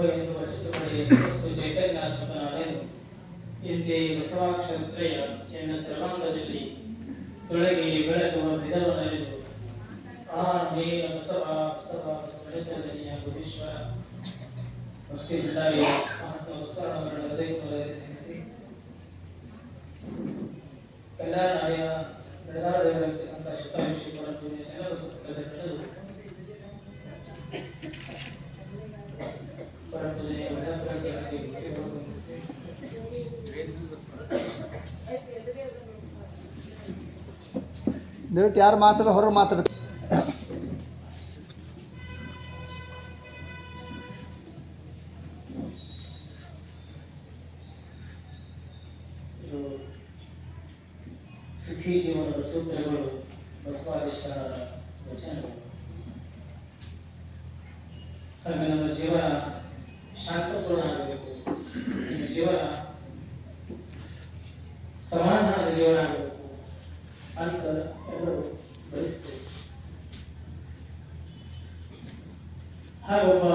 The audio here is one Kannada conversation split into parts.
ಎಂದು ವಚಿಸಬಡಿ ವಸ್ತು ಚೈತನ್ಯಾತ್ಮಕನಾದನು ಇಂತೆ ಬಸವಾಕ್ಷತ್ರಯ ಎನ್ನ ಸರ್ವಾಂಗದಲ್ಲಿ ತೊಳಗಿ ಬೆಳಗುವ ವಿಧವನರಿದು ಆ ನೇರ ಬಸವ ಬಸವ ಬಸವಳಿತದಲ್ಲಿ ಬುಧೀಶ್ವರ ಭಕ್ತಿ ಬಿಡಾಗಿ ಮಹಾತ್ಮ ಬಸವಣ್ಣವರನ್ನು ಹೃದಯದಲ್ಲಿ ಧ್ಯಾನಿಸಿ ಕಲ್ಯಾಣಾಯ ನಡೆದಾಡಬೇಕಂತ ಶತಾಯುಷಿಗಳನ್ನು ಚನ್ನಬಸವದಲ್ಲಿ ನಡೆದು ಪರಪೂಜೆಯ ವಚನಪ್ರಚಾರಕ್ಕೆ ಹೊಂದಿಸಿ ದಯವಿಟ್ಟು ಯಾರು ಮಾತಾಡ ಹೊರಗೆ ಮಾತಾಡ ಸುಖಿ ಜೀವನದ ಸೂತ್ರಗಳು ಬಸವಾದೀಶ್ವರ ವಚನಗಳು. ಹಾಗೆ ನಮ್ಮ ಜೀವನ ಶಾಂತಪೂರ್ಣ ಆಗಬೇಕು, ನಮ್ಮ ಜೀವನ ಸಮಾಧಾನದ ಜೀವನ ಆಗಬೇಕು ಅಂತ ಎಲ್ಲರೂ ಬಯಸ್ತೇವೆ. ಹಾಗೆ ಒಬ್ಬ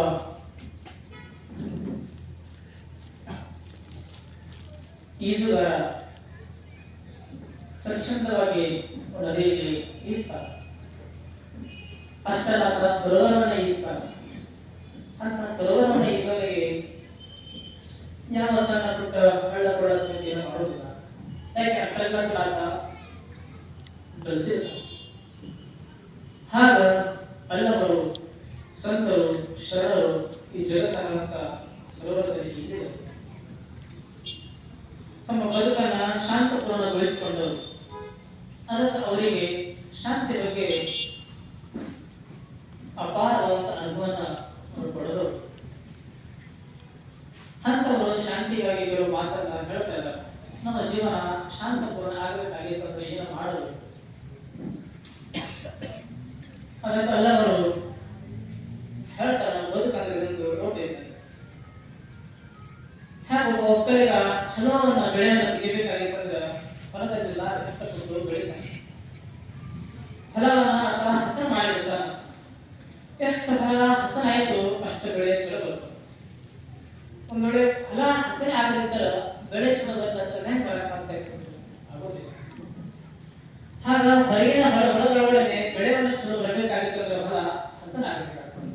ಈಜುಗಾರ ಸ್ವಚ್ಛಂದವಾಗಿ ನದಿಯಲ್ಲಿ ಈಸ್ತಾನೆ, ಅಷ್ಟಲ್ಲ ಸರೋವರವನ್ನ ಈಸ್ತಾನೆ. ಅಂತ ಸರೋವರವನ್ನ ಈಜುವವರಿಗೆ ಯಾವ ಸಣ್ಣ ಪುಟ್ಟ ಹಳ್ಳ ಕೊಳ್ಳ ಸಮಿತಿಯನ್ನು ಮಾಡುವುದಿಲ್ಲ. ಯಾಕೆ ಅಷ್ಟೆಲ್ಲ ಕಾಲ ಬೆಳೆದಿಲ್ಲ. ಆಗ ಅಲ್ಲವರು ಸಂತರು ಶರಣರು ಈ ಜಗತ್ತನ್ನಂತ ಸರೋವರದಲ್ಲಿ ಈಜಿದರು. ತಮ್ಮ ಬದುಕನ್ನ ಶಾಂತಪೂರ್ಣಗೊಳಿಸಿಕೊಂಡರು. ಅದಕ್ಕೆ ಅವರಿಗೆ ಶಾಂತಿ ಬಗ್ಗೆ ಅಪಾರವಾದ ಅನುಭವನ ಅವರು ಪಡೆದರು. ಅಂತವರು ಶಾಂತಿಗಾಗಿ ಕೆಲವು ಮಾತನ್ನ ಹೇಳ್ತಾ ಇದ್ದಾರೆ. ನಮ್ಮ ಜೀವನ ಶಾಂತಪೂರ್ಣ ಆಗಬೇಕಾಗಿತ್ತಂದ್ರೆ ಏನು ಮಾಡಬೇಕು? ಅದಕ್ಕೆ ಎಲ್ಲವರು ಹೇಳ್ತಾರೆ, ಬದುಕಂದ್ರೆ ಇದೊಂದು ಲೋಟ ಇದೆ. ಹಾಗೆ ಒಬ್ಬ ಒಕ್ಕಲಿಗ ಚಲೋವನ್ನ ಬೆಳೆಯನ್ನ ತೆಗಿಬೇಕಾಗಿತ್ತಂದ್ರೆ ಹೊಲದಲ್ಲೆಲ್ಲ ಕಷ್ಟಪಟ್ಟು ಬೆಳಿತಾನೆ. ಫಲವನ್ನ ಆತ ಹಸನು ಮಾಡಿಬಿಡ್ತಾನೆ. ಎಷ್ಟು ಫಲ ಹಸನಾಯ್ತು ಅಷ್ಟು ಬೆಳೆ ಚಲೋ ಬರ್ತದೆ. ಒಂದ್ ವೇಳೆ ಫಲ ಹಸನೆ ಆಗದಿದ್ದರೆ ಬೆಳೆ ಚಲೋ ಬರ್ತದೆ, ಫಲ ಸಾಧ್ಯ ಆಗೋದಿಲ್ಲ. ಆಗ ಹೊರಗಿನ ಹೊಲದೊಳಗಡೆ ಬೆಳೆಯನ್ನು ಚಲೋ ಬರಬೇಕಾಗಿತ್ತಂದ್ರೆ ಹೊಲ ಹಸನ ಆಗಬೇಕಾಗ್ತದೆ.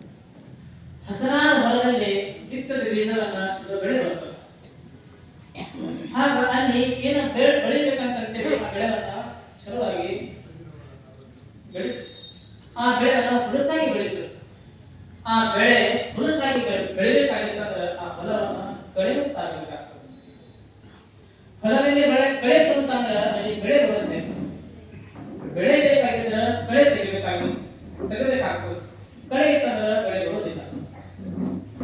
ಹಸನಾದ ಹೊಲದಲ್ಲಿ ಬಿತ್ತದ ಬೀಜವನ್ನ ಚಲೋ ಬೆಳೆ ಬರ್ತದೆ. ಆಗ ಅಲ್ಲಿ ಏನ ಬೆಳಿಬೇಕಂತ ಆ ಬೆಳೆವನ್ನ ಚಲೋವಾಗಿ ಬೆಳಿ, ಆ ಬೆಳೆವನ್ನ ಹುಲಸಾಗಿ ಬೆಳಿಬೇಕು. ಆ ಬೆಳೆ ಹುಲಸಾಗಿ ಬೆಳಿಬೇಕಾಗಿತ್ತಂದ್ರೆ ಆ ಫಲವನ್ನ ಕಳೆಯುತ್ತಾಗಬೇಕಾಗ್ತದೆ. ಹೊಲದಲ್ಲಿ ಕಳೆ ಅಂತಂದ್ರೆ ಅಲ್ಲಿ ಬೆಳೆ ಬರುತ್ತೆ. ಬೆಳೆ ಬೇಕಾಗಿದ್ರೆ ಕಳೆ ತೆಗಿಬೇಕಾಗ್ತದೆ. ಕಳೆ ಇತ್ತಂದ್ರೆ ಬೆಳೆ ಬರುವುದಿಲ್ಲ.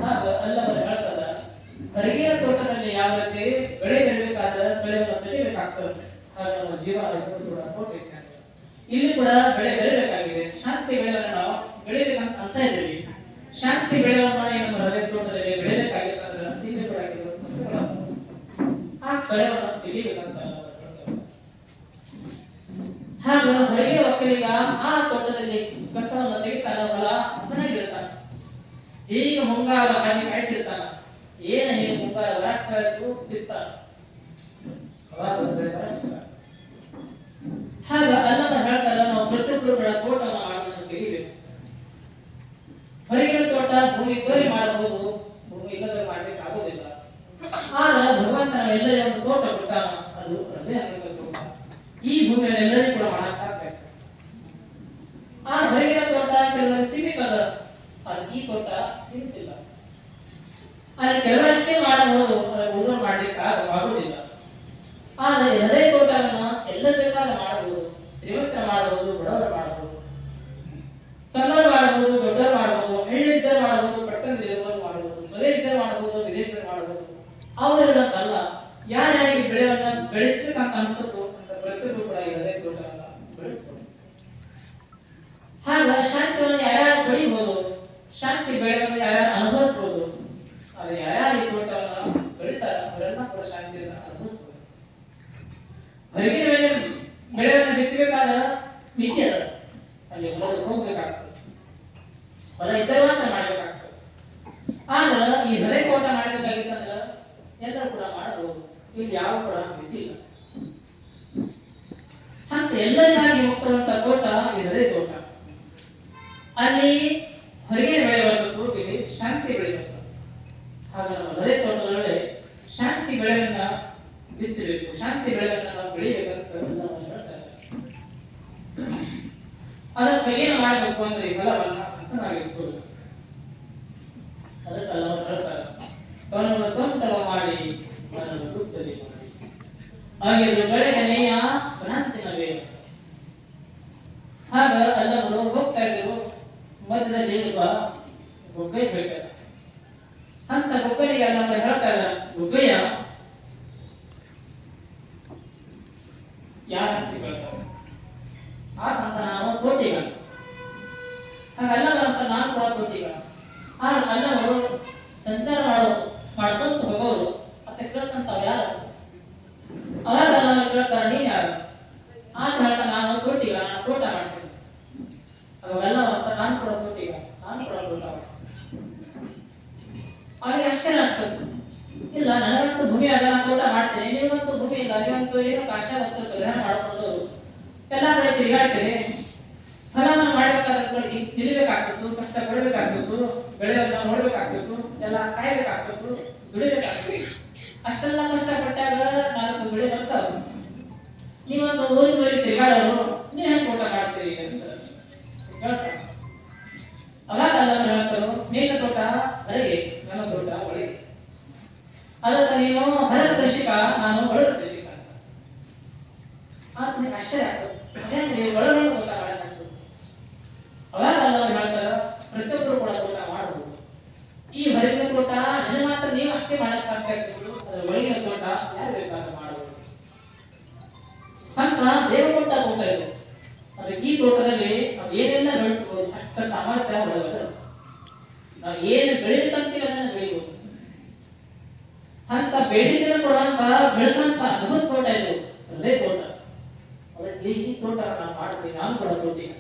ಆಗ ಎಲ್ಲವರು ಹೇಳ್ತಾರ, ಹೊರಗಿನ ತೋಟದಲ್ಲಿ ಯಾವ ರೀತಿ ಬೆಳೆ ಬೆಳಿಬೇಕಾದ್ರೆ ಬೆಳೆಯನ್ನು ತೆಗಿಬೇಕಾಗ್ತದೆ, ಹಾಗೆ ನಮ್ಮ ಜೀವನ ತೋಟ ಇದ್ದಂಗೆ. ಇಲ್ಲಿ ಕೂಡ ಬೆಳೆ ಬೆಳಿಬೇಕಾಗಿದೆ. ಶಾಂತಿ ಬೆಳೆಯನ್ನು ನಾವು ಬೆಳಿಬೇಕಂತ ಅಂತ ಇದ್ದೀವಿ. ಶಾಂತಿ ಬೆಳೆಯನ್ನ ನಮ್ಮ ಹೃದಯ ತೋಟದಲ್ಲಿ ಬೆಳಿಬೇಕಾಗಿತ್ತಂದ್ರೆ ಇಲ್ಲಿ ಕೂಡ ಆ ಕಳೆಯನ್ನು ತೆಗಿಬೇಕಂತ. ಹಾಗ ಹೊರಗಿನ ಒಕ್ಕಲಿಗ ಆ ತೋಟದಲ್ಲಿ ಕಸವನ್ನು ತೆಗಿತಾನ, ಹೊಲ ಹಸನಾಗಿರ್ತಾನೆ. ಈಗ ಮುಂಗಾರು ಹಾಗೆ ಕಾಯ್ತಿರ್ತಾನ. ಏನ ಮುಂಗಾರು ವರಾಕ್ಷರಾಯ್ತು ಬಿತ್ತಾನ. ಹಾಗ ಅಲ್ಲದ ಹೇಳ್ತಾರ, ನಾವು ಪ್ರತಿಯೊಬ್ಬರು ಕೂಡ ತೋಟವನ್ನು ಮಾಡೋದನ್ನು ತೆಗಿಬೇಕು. ಹೊರಗಿನ ತೋಟ ಭೂಮಿ ತೋರಿ ಮಾಡಬಹುದು, ಭೂಮಿ ಇಲ್ಲದ ಮಾಡ್ಲಿಕ್ಕೆ ಆಗೋದಿಲ್ಲ. ಆಗ ಭಗವಂತ ಎಲ್ಲರಿಗೂ ಒಂದು ತೋಟ ಕೊಟ್ಟಾನ, ಅದು ಹೃದಯ ತೋಟ. ಈ ಭೂಮಿಯನ್ನು ಎಲ್ಲರಿಗೂ ಕೂಡ ಮಾಡಕ್ ಸಾಧ್ಯ. ಆ ಹೊರಗಿನ ತೋಟ ಕೆಲವರು ಸೀಮಿತ ಅದ, ಈ ತೋಟ ಸೀಮಿತ ಇಲ್ಲ. ಅಲ್ಲಿ ಕೆಲವಷ್ಟೇ ಮಾಡಬಹುದು, ಉಳಿದು ಮಾಡ್ಲಿಕ್ಕೆ ಆಗುವುದಿಲ್ಲ. ಆದರೆ ಹೃದಯ ತೋಟವನ್ನ ಎಲ್ಲ ಬೇಕಾದ ಮಾಡಬಹುದು. ಶ್ರೀಮಂತರ ಮಾಡಬಹುದು, ಬಡವರು ಮಾಡಬಹುದು, ಸಣ್ಣರು ಮಾಡಬಹುದು, ದೊಡ್ಡವರು ಮಾಡಬಹುದು, ಹಳ್ಳಿಯವರು ಮಾಡಬಹುದು, ಪಟ್ಟಣದಲ್ಲಿರುವವರು ಮಾಡಬಹುದು, ಸ್ವದೇಶದಲ್ಲಿ ಮಾಡಬಹುದು, ವಿದೇಶದಲ್ಲಿ ಮಾಡಬಹುದು. ಅವರಿಗಲ್ಲ ಯಾರ್ಯಾರಿಗೆ ಬೆಳೆಯನ್ನ ಬೆಳೆಸಬೇಕಂತ ಅನ್ಸುತ್ತೋ ಅಂತ ಪ್ರತಿಯೊಬ್ಬರು ಕೂಡ ಈ ಹೃದಯ ತೋಟವನ್ನ ಬೆಳೆಸಬಹುದು. ಹಾಗ ಶಾಂತಿಯನ್ನು ಯಾರ್ಯಾರು ಪಡಿಬಹುದು, ಶಾಂತಿ ಬೆಳೆಯನ್ನು ಯಾರ್ಯಾರು ಅನುಭವಿಸಬಹುದು. ಆದರೆ ಯಾರ್ಯಾರು ಈ ತೋಟವನ್ನ ಬೆಳಿತಾರ ಅವರೆಲ್ಲ ಕೂಡ ಶಾಂತಿಯನ್ನು ಅನುಭವಿಸಬಹುದು. ಹೊರಗಿನ ಬೆಳೆಯನ್ನು ಬಿತ್ತಬೇಕಾದ ಮಿತಿ ಅದ, ಅಲ್ಲಿ ಹೊಲಕ್ಕೆ ಹೋಗ್ಬೇಕಾಗ್ತದೆ. ಹೊಲ ಇದ್ದರೆ ಮಾತ್ರ ಮಾಡ್ಬೇಕಾಗ್ತದೆ. ಆದ್ರೆ ಈ ಹೃದಯ ತೋಟ ಮಾಡಬೇಕಾಗಿತ್ತಂದ್ರ ಎಲ್ಲರೂ ಕೂಡ ಮಾಡಬಹುದು. ಇಲ್ಲಿ ಯಾವ ಕೂಡ ಮಿತಿ ಇಲ್ಲ. ಅಂತ ಎಲ್ಲರಿಗಾಗಿ ಹೋಗ್ತಿರುವಂತ ತೋಟ ಈ ಹೃದಯ ತೋಟ. ಅಲ್ಲಿ ಹೊರಗೆ ಬೆಳೆ ಬರಬೇಕು, ಇಲ್ಲಿ ಶಾಂತಿ ಬೆಳೆಯಬೇಕು. ಹಾಗೆ ನಮ್ಮ ಹೃದಯ ತೋಟದೊಳಗೆ ಶಾಂತಿ ಬೆಳೆಯನ್ನ ಬಿತ್ತಬೇಕು, ಶಾಂತಿ ಬೆಳೆಯನ್ನ ನಾವು ಬೆಳೆಯಬೇಕಂತ ಹೇಳ್ತಾರೆ. ಅದಕ್ಕೆ ಏನು ಮಾಡಬೇಕು ಅಂದ್ರೆ ಈ ಫಲವನ್ನ ಹಸನಾಗಿಟ್ಕೊಳ್ಬೇಕು. ಅದಕ್ಕೆಲ್ಲ ಅವರು ಹೇಳ್ತಾರೆ, ಕಣ್ಣು ತೋಟವ ಮಾಡಿ ಮನನ್ನು ಗುರ್ತದೆ ಮಾಡಿ. ಹಾಗೆ ಬೆಳೆಗೆ ನೇಯ ಭ್ರಾಂತಿನ ಬೇರೆ. ಆಗ ಎಲ್ಲರೂ ಹೋಗ್ತಾ ಇದ್ರು, ಮಧ್ಯದಲ್ಲಿ ಒಬ್ಬ ಗುಗ್ಗೈ ಬೇಕಾದ. ಅಂತ ಗುಗ್ಗನಿಗೆ ಎಲ್ಲ ಹೇಳ್ತಾರೆ, ಗುಗ್ಗಯ್ಯ ಯಾರಂತ ಕೇಳ್ತಾರೆ. ಆತಂತ ನಾವು ತೋಟಿಗ, ಹಾಗಲ್ಲವಂತ ನಾನು ಕೂಡ ತೋಟಿಗ. ಆಗ ಅಲ್ಲವರು ಸಂಚಾರ ಮಾಡ್ಕೊಂಡು ಹೋಗೋರು ಮತ್ತೆ ಕೇಳ್ತಂತ ಯಾರು. ಅವಾಗ ನಾವು ಕೇಳ್ತಾರೆ, ನೀನ್ ಯಾರು? ಆತ ಹೇಳ್ತಾನೆ, ನಾನು ತೋಟಿಗ, ನಾನು ತೋಟ ಮಾಡ್ತೇನೆ. ಅವಾಗೆಲ್ಲ ಅಂತ ನಾನು ಕೂಡ ತೋಟಿಗ, ನಾನು ಕೂಡ ತೋಟ ಮಾಡ್ತೇನೆ. ಅವನಿಗೆ ಆಶ್ಚರ್ಯ ಆಗ್ತದೆ. ಇಲ್ಲ, ನನಗಂತೂ ಭೂಮಿ ಅದ, ನಾನು ತೋಟ ಮಾಡ್ತೇನೆ, ನಿಮಗಂತೂ ಭೂಮಿ ಇಲ್ಲ, ನೀವಂತೂ ಏನು ಕಾಶ ವಸ್ತು ಪರಿಹಾರ ಮಾಡಿಕೊಂಡು ಎಲ್ಲಾ ಕಡೆ ತಿರುಗಾಡ್ತೀರಿ. ಫಲವನ್ನು ಮಾಡ್ಬೇಕಾದ್ರೆ ನಿಲ್ಲಬೇಕಾಗ್ತತ್ತು, ಕಷ್ಟ ಪಡಬೇಕಾಗ್ತತ್ತು, ಬೆಳೆಯನ್ನ ನೋಡ್ಬೇಕಾಗ್ತತ್ತು, ಎಲ್ಲ ಕಾಯ್ಬೇಕಾಗ್ತತ್ತು, ದುಡಿಬೇಕಾಗ್ತದೆ. ಅಷ್ಟೆಲ್ಲ ಕಷ್ಟಪಟ್ಟಾಗ 4 ಬೆಳೆ ಬರ್ತಾವ. ನೀವೊಂದು ಊರಿಗೆ ತಿರುಗಾಡೋರು, ನೀವು ಹೆಂಗೆ ತೋಟ ಮಾಡ್ತೀರಿ ಅಂತ ಹೇಳ್ತಾರೆ. ಅವಾಗ ಎಲ್ಲರೂ ಹೇಳ್ತಾರೋ, ನಿನ್ನ ತೋಟ ಹೊರಗೆ, ನನ್ನ ತೋಟ ಒಳಗೆ. ಅದಕ್ಕೆ ನೀನು ಹೊರಗ ಕೃಷಿಕ, ನಾನು ಒಳಗ ಕೃಷಿಕ. ಆತನಿಗೆ ಆಶ್ಚರ್ಯ ಆಗ್ತದೆ, ಅದೇಂದ್ರೆ ಒಳಗಡೆ ತೋಟ ಮಾಡಬೇಕು. ಅವಾಗ ಎಲ್ಲರೂ ಹೇಳ್ತಾರ, ಪ್ರತಿಯೊಬ್ಬರು ಕೂಡ ತೋಟ ಮಾಡಬಹುದು. ಈ ಹೊರಗಿನ ತೋಟ ನಿನ್ನ ಮಾತ್ರ ನೀವು ಅಷ್ಟೇ ಮಾಡಕ್ ಸಾಧ್ಯ ಆಗ್ತದೆ, ಅದರ ಒಳಗಿನ ತೋಟ ಯಾರು ಬೇಕಾದ್ರೂ ಮಾಡಬಹುದು ಅಂತ ದೇವಕೊಟ್ಟ ತೋಟ ಇದೆ. ಅದಕ್ಕೆ ಈ ತೋಟದಲ್ಲಿ ನಾವು ಏನೆಲ್ಲ ಬೆಳೆಸಬಹುದು ಅಷ್ಟ ಸಾಮರ್ಥ್ಯ ಒಳಗಡೆ. ನಾವು ಏನು ಬೆಳಿಬೇಕಂತೀವಿ ಅದನ್ನ ಬೆಳಿಬಹುದು ಅಂತ ಬೇಡಿಕೆ ಕೊಡುವಂತ ಬೆಳೆಸುವಂತ ಅದ್ಭುತ ತೋಟ ಇದು ಹೃದಯ ತೋಟ. ಅದಕ್ಕೆ ಈ ತೋಟ ನಾವು ಮಾಡ್ತೀವಿ, ನಾನು ಕೂಡ ತೋಟಿಗ.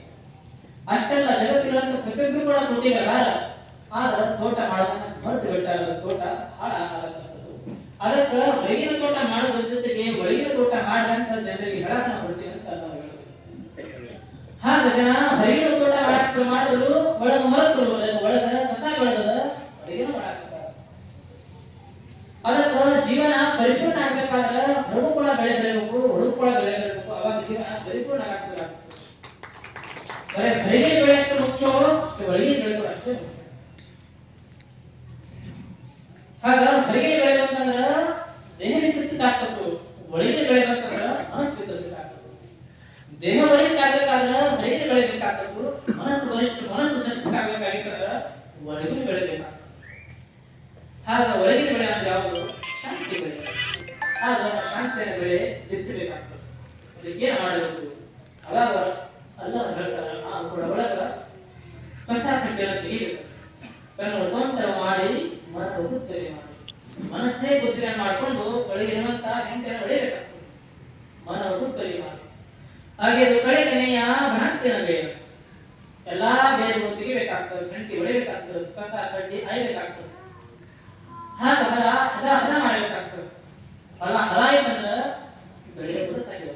ಅಷ್ಟೆಲ್ಲ ಜಗತ್ತಿರುವಂತ ಪ್ರತಿಯೊಬ್ಬರು ಕೂಡ ತೋಟಿಗಾರ. ಆದ್ರೆ ತೋಟ ಮಾಡೋದನ್ನ ಮರೆತು ಬಿಟ್ಟಾರ, ತೋಟ ಹಾಳಾಗತ್ತದು. ಅದಕ್ಕೆ ಹೊರಗಿನ ತೋಟ ಮಾಡೋದ್ರ ಜೊತೆಗೆ ಒಳಗಿನ ತೋಟ ಮಾಡ್ರಂತ ಜನರಿಗೆ ಹೇಳಕ್ ನಾವು ಹೊರಟಿವಿ ಅಂತ ನಾವು ಹೇಳ್ತೀವಿ. ಹಾಗ ಜನ ಹೊರಗಿನ ತೋಟ ಮಾಡಕ್ ಶುರು ಮಾಡಿದ್ರು, ಒಳಗ ಮರೆತು ಒಳಗ ಕಸ ಬೆಳೆದ ಹೊರಗಿನ ಮಾಡಾಕ್ತಾರೆ. ಅದಕ್ಕೆ ಜೀವನ ಪರಿಪೂರ್ಣ ಆಗ್ಬೇಕಾದ್ರೆ ಹೊರಗು ಕೂಡ ಬೆಳೆ ಬೆಳಿಬೇಕು, ಒಳಗು ಕೂಡ ಬೆಳೆ ಬೆಳಿಬೇಕು. ಅವಾಗ ಜೀವನ ಪರಿಪೂರ್ಣ ಆಗ್ತದೆ. ಬರೀ ಹೊರಗೆ ಬೆಳೆಯಕ್ಕೆ ಮುಖ್ಯ, ಒಳಗೆ ಬೆಳೆಯೋದು ಅಷ್ಟೇ. ಆಗ ಹೊರಗೆ ಬೆಳೆಯಬೇಕಂದ್ರ ದೇಹ ವಿಕಸಿತ ಆಗ್ತದೆ, ಒಳಗೆ ಬೆಳೆಯಬೇಕಂದ್ರ ಮನಸ್ಸು ವಿಕಸಿತ ಆಗ್ತದೆ. ದೇಹ ಬಲಿಷ್ಠ ಆಗ್ಬೇಕಾದ್ರೆ ಹೊರಗೆ ಬೆಳೆಯಬೇಕಾಗ್ತದೆ, ಮನಸ್ಸು ಸೃಷ್ಟಿ ಆಗ್ಬೇಕಾಗಿತ್ತಂದ್ರ ಒಳಗಿನ ಬೆಳೆಯಬೇಕಾಗ್ತದೆ. ಆಗ ಒಳಗಿನ ಬೆಳೆ ಅಂದ್ರೆ ಯಾವುದು? ಶಾಂತಿ ಬೆಳೆ. ಆಗ ಶಾಂತಿಯ ಬೆಳೆ ಬಿತ್ತಬೇಕಾಗ್ತದೆ. ಅದಕ್ಕೆ ಏನು ಮಾಡಬೇಕು? ಅವಾಗ ಅಲ್ಲ ಹೇಳ್ತಾರೆ, ನಾವು ಕೂಡ ಒಳಗ ಕಸ ಕಡ್ಡಿಯನ್ನು ತೆಗಿಬೇಕು. ಕಣ್ಣು ತೋಂತರ ಮಾಡಿ ಮನ ಬುದ್ಧಿಯ ಮಾಡಿ, ಮನಸ್ಸೇ ಬುದ್ಧಿಯ ಮಾಡಿಕೊಂಡು ಒಳಗಿರುವಂತ ಹೆಂಡತಿಯನ್ನು ಹೊಡೆಯಬೇಕಾಗ್ತದೆ. ಮನ ಬುದ್ಧಿಯ ಮಾಡಿ. ಹಾಗೆ ಅದು ಕಡೆಗನೆಯ ಭ್ರಾಂತಿಯ ಬೇರೆ ಎಲ್ಲಾ ಬೇರೆ ತೆಗಿಬೇಕಾಗ್ತದೆ, ಹೆಂಡತಿ ಹೊಡೆಯಬೇಕಾಗ್ತದೆ, ಕಸ ಕಡ್ಡಿ ಆಯ್ಬೇಕಾಗ್ತದೆ. ಹಾಗ ಹದ ಮಾಡಬೇಕಾಗ್ತದೆ. ಹಲ ಆಯ್ತಂದ್ರೆ ಬೆಳೆ ಕೂಡ ಸಾಗಿ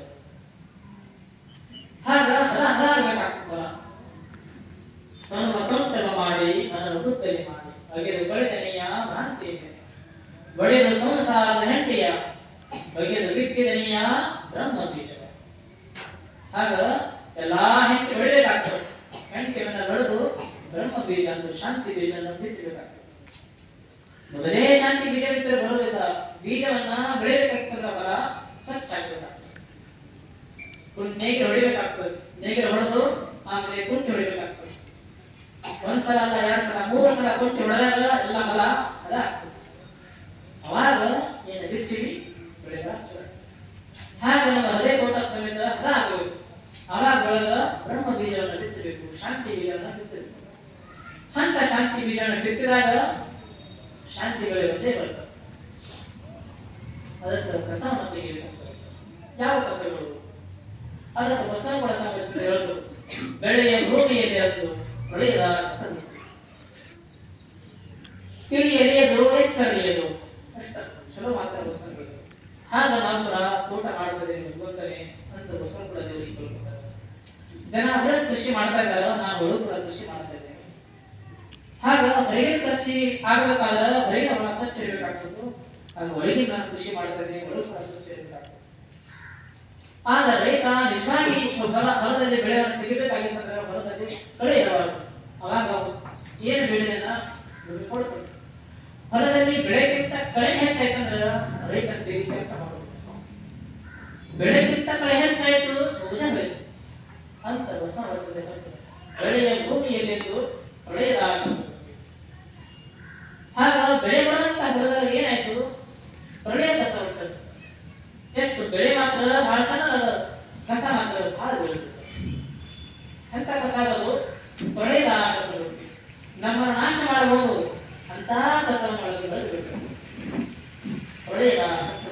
ಹಾಗ ಹದ ಆಗ್ಬೇಕಾಗ್ತದಲ್ಲ. ಮತ್ತೊಂದೆಲ್ಲ ಮಾಡಿ ನನ್ನ ಬುದ್ಧಿಯಲ್ಲಿ ಮಾಡಿ. ಹಾಗೆ ಬೆಳೆದನೆಯ ಭ್ರಾಂತಿ ಬಳೆದು ಸಂಸಾರದ ಹೆಂಡೆಯ ಬಗೆದು ಬಿತ್ತಿದನೆಯ ಬ್ರಹ್ಮ ಬೀಜ. ಆಗ ಎಲ್ಲಾ ಹೆಂಡತಿ ಬೆಳೆಯಬೇಕಾಗ್ತದೆ. ಹೆಂಡತಿಯನ್ನ ಬೆಳೆದು ಬ್ರಹ್ಮ ಬೀಜ ಅಂದ್ರೆ ಶಾಂತಿ ಬೀಜವನ್ನು ಬಿತ್ತಬೇಕಾಗ್ತದೆ. ಮೊದಲೇ ಶಾಂತಿ ಬೀಜ ಬಿತ್ತರೆ ಬರೋದಿಲ್ಲ. ಬೀಜವನ್ನ ಬೆಳೆಯಬೇಕಾಗ್ತದ ಫಲ ಸ್ವಚ್ಛ ಆಗ್ಬೇಕಾಗ್ತದೆ. ನೇಗಿಲು ಹೊಡಿಬೇಕಾಗ್ತದೆ. ನೇಗಿಲು ಹೊಡೆದು ಆಮೇಲೆ ಕುಂಟಿ ಹೊಡಿಬೇಕಾಗ್ತದೆ. ಒಂದ್ಸಲ ಅಲ್ಲ, 2 ಸಲ 3 ಸಲ ಕುಂಟಿ ಹೊಡೆದಾಗ ಎಲ್ಲ ಫಲ ಅದ ಆಗ್ತದೆ. ಅವಾಗ ಏನು ಬಿತ್ತೀವಿ ಬೆಳೆದ. ಹಾಗೆ ನಮ್ಮ ಹೃದಯ ತೋಟ ಸಮೇತ ಅದ ಆಗಬೇಕು. ಅವಾಗ ಒಳಗ ಬ್ರಹ್ಮ ಬೀಜವನ್ನು ಬಿತ್ತಬೇಕು, ಶಾಂತಿ ಬೀಜವನ್ನು ಬಿತ್ತಬೇಕು. ಅಂತ ಶಾಂತಿ ಬೀಜವನ್ನು ಬಿತ್ತಿದಾಗ ಶಾಂತಿ ಬೆಳೆಯುವಂತೆ ಬರ್ತದೆ. ಅದಕ್ಕೆ ಕಸವನ್ನು ತೆಗೆಯಬೇಕಾಗ್ತದೆ. ಯಾವ ಕಸಗಳು? ಅದಕ್ಕೆ ಕಸ ಕೂಡ ಹೇಳುದು, ಬೆಳೆಯ ಭೂಮಿಯಲ್ಲಿ ಅದು ಹೊಳೆಯದ ಕಸ ತಿಳಿ ಎಳೆಯದು ಎಚ್ಚರಿಕೆಯದು ಅಷ್ಟ ಚಲೋ ಮಾತಾಡ ಬಸವನಗಳು. ಆಗ ನಾವು ಕೂಡ ತೋಟ ಮಾಡ್ತದೆ ಗೊತ್ತನೆ ಅಂತ ಬಸವನ ಕೂಡ ದೇವರಿಗೆ ಕೇಳ್ಕೊತಾರೆ. ಜನ ಹೊರ ಕೃಷಿ ಮಾಡ್ತಾ ಇದ್ದಾರ, ನಾನು ಒಳಗೆ ಕೂಡ ಕೃಷಿ ಮಾಡ್ತಾ ಇದ್ದೇನೆ. ಆಗ ಹೊರಗಿನ ಕೃಷಿ ಆಗಬೇಕಾದ್ರೆ ಹೊರಗಿನ ಅವನ ಸ್ವಚ್ಛ ಇರಬೇಕಾಗ್ತದೆ. ಆಗ ಒಳಗಿನ ನಾನು ಕೃಷಿ ಮಾಡ್ತಾ ಇದ್ದೇನೆ, ಒಳಗೆ ಕೂಡ ಸ್ವಚ್ಛ ಇರಬೇಕಾಗ್ತದೆ. ಆಗ ರೈತ ನಿಜವಾಗಿ ಹೊಲದಲ್ಲಿ ಬೆಳೆಯನ್ನು ತೆಗಿಬೇಕಾಗಿತ್ತಂದ್ರೆ ಹೊಲದಲ್ಲಿ ಕಳೆ ಇರಬಾರ್ದು. ಅವಾಗ ಏನು ಬೆಳೆಯನ್ನ ಕೊಡ್ತಾರೆ. ಹೊಲದಲ್ಲಿ ಬೆಳೆಗಿಂತ ಕಳೆ ಹೆಚ್ಚಾಯ್ತಂದ್ರೆ ರೈತನ ತೆಗಿ ಕೆಲಸ ಮಾಡಬೇಕು. ಬೆಳೆಗಿಂತ ಕಳೆ ಹೆಚ್ಚಾಯ್ತು ಮುಗಿದಬೇಕು ಅಂತ ಬಸವ ವಚನದಲ್ಲಿ ಹೇಳ್ತಾರೆ. ಬೆಳೆಯ ಭೂಮಿಯಲ್ಲಿದ್ದು ಪ್ರಳಯದ ಆಗಮಿಸಬೇಕು. ಆಗ ಬೆಳೆ ಬರುವಂತ ಹೊಲದಲ್ಲಿ ಏನಾಯ್ತು? ಪ್ರಳಯ ಕಸ ಹುಟ್ಟುತ್ತದೆ. ಎಷ್ಟು ಬೆಳೆ ಮಾತ್ರ ಬಹಳ ಸಣ್ಣ, ಕಸ ಮಾತ್ರ ಬಹಳ ಬೆಳೆಯುತ್ತದೆ. ಎಂತ ಕಸ ಆಗೋದು? ಪ್ರಳಯದ ಕಸ ಹುಟ್ಟಿ ನಮ್ಮ ನಾಶ ಮಾಡಬಹುದು ಅಂತ ಕಸವನ್ನು ಒಳಗೆ ಬೆಳೆದಿರಬೇಕು. ಪ್ರಳಯದ ಕಸ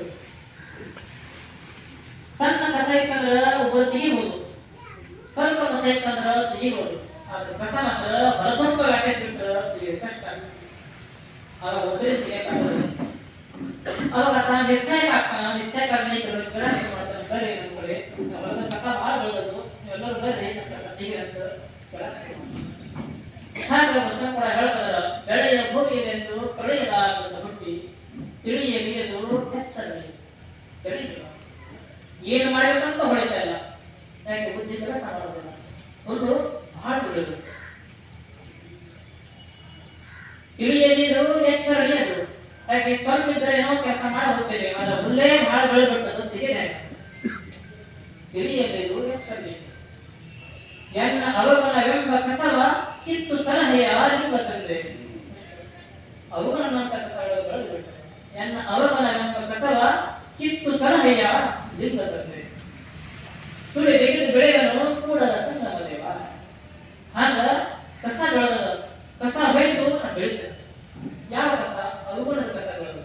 ಸಣ್ಣ ಕಸ ಇತ್ತಂದ್ರೆ ಒಬ್ಬರು ತೆಗಿಬಹುದು, ಸ್ವಲ್ಪ ಕಸ ಇತ್ತಂದ್ರೆ ತೆಗಿಬಹುದು. ಆದ್ರೆ ಕಸ ಮಾತ್ರ ಹೊರತೊಂಬ ವ್ಯಾಪಿಸ್ಬಿಟ್ರೆ ತೆಗಿಯೋದು ಕಷ್ಟ. ಆಗ ಒಬ್ಬರೇ ತೆಗಿಯಕ್ಕಾಗಲ್ಲ. ಅವಾಗ ತಾನು ನಿಶ್ಚಯಕ್ಕಾಗಲಿ ಕೆಲವರು ಕೆಲಸ ಮಾಡ್ತಾರೆ. ಬರ್ರಿ ನಮ್ಮ ಕಡೆ ಹೊಲದ ಕಸ ಭಾಳ ಬೆಳೆದದ್ದು, ನೀವೆಲ್ಲರೂ ಬರ್ರಿ ನಮ್ಮ ಕಸ ತೆಗಿರಂತ ಕೆಲಸ. ಹಾಗೆ ಬಸವ ಕೂಡ ಹೇಳ್ತಾರ, ಬೆಳೆಯ ಭೂಮಿಯಲೆಂದು ಪ್ರಳಯದ ಕಸ ಹುಟ್ಟಿ ತಿಳಿಯ ಬಿಗಿದು ಎಚ್ಚರಲಿ. ಏನು ಮಾಡಬೇಕಂತ ಹೊಳಿತಾ ಇಲ್ಲ, ಯಾಕೆ ಬುದ್ಧಿ ಕೆಲಸ ಮಾಡೋದಿಲ್ಲ. ಹುಲ್ಲು ಬಹಳ ಬೆಳೆದು ತಿಳಿಯಲಿದು ಎಚ್ಚರಲಿ. ಅದು ಯಾಕೆ ಸ್ವಲ್ಪ ಇದ್ರೆ ಏನೋ ಕೆಲಸ ಮಾಡಿ ಹೋಗ್ತೇವೆ, ಆದ್ರೆ ಹುಲ್ಲೇ ಬಹಳ ಬೆಳೆದ್ಬಿಟ್ಟದು ತೆಗೆದ ತಿಳಿಯಲಿದು ಎಚ್ಚರಲಿ. ಎನ್ನ ಅವಗನವೆಂಬ ಕಸವ ಕಿತ್ತು ಸಲಹೆಯ ಲಿಂಗ ತಂದೆ. ಅವಗನಂತ ಕಸಗಳು ಬೆಳೆದುಬಿಟ್ಟೆ. ಎನ್ನ ಅವಗನವೆಂಬ ಕಸವ ಕಿತ್ತು ಸಲಹೆಯ ಲಿಂಗ ತಂದೆ. ಸುಳಿ ತೆಗೆದು ಬೆಳೆಯನು ಕೂಡಲ ಸಂಗಮ ದೇವ. ಆಗ ಕಸ ಬೆಳೆದ ಕಸ ಹೋಯ್ತು ಬೆಳೀತದೆ. ಯಾವ ಕಸ? ಅವಗುಣದ ಕಸ ಬೆಳೆದು.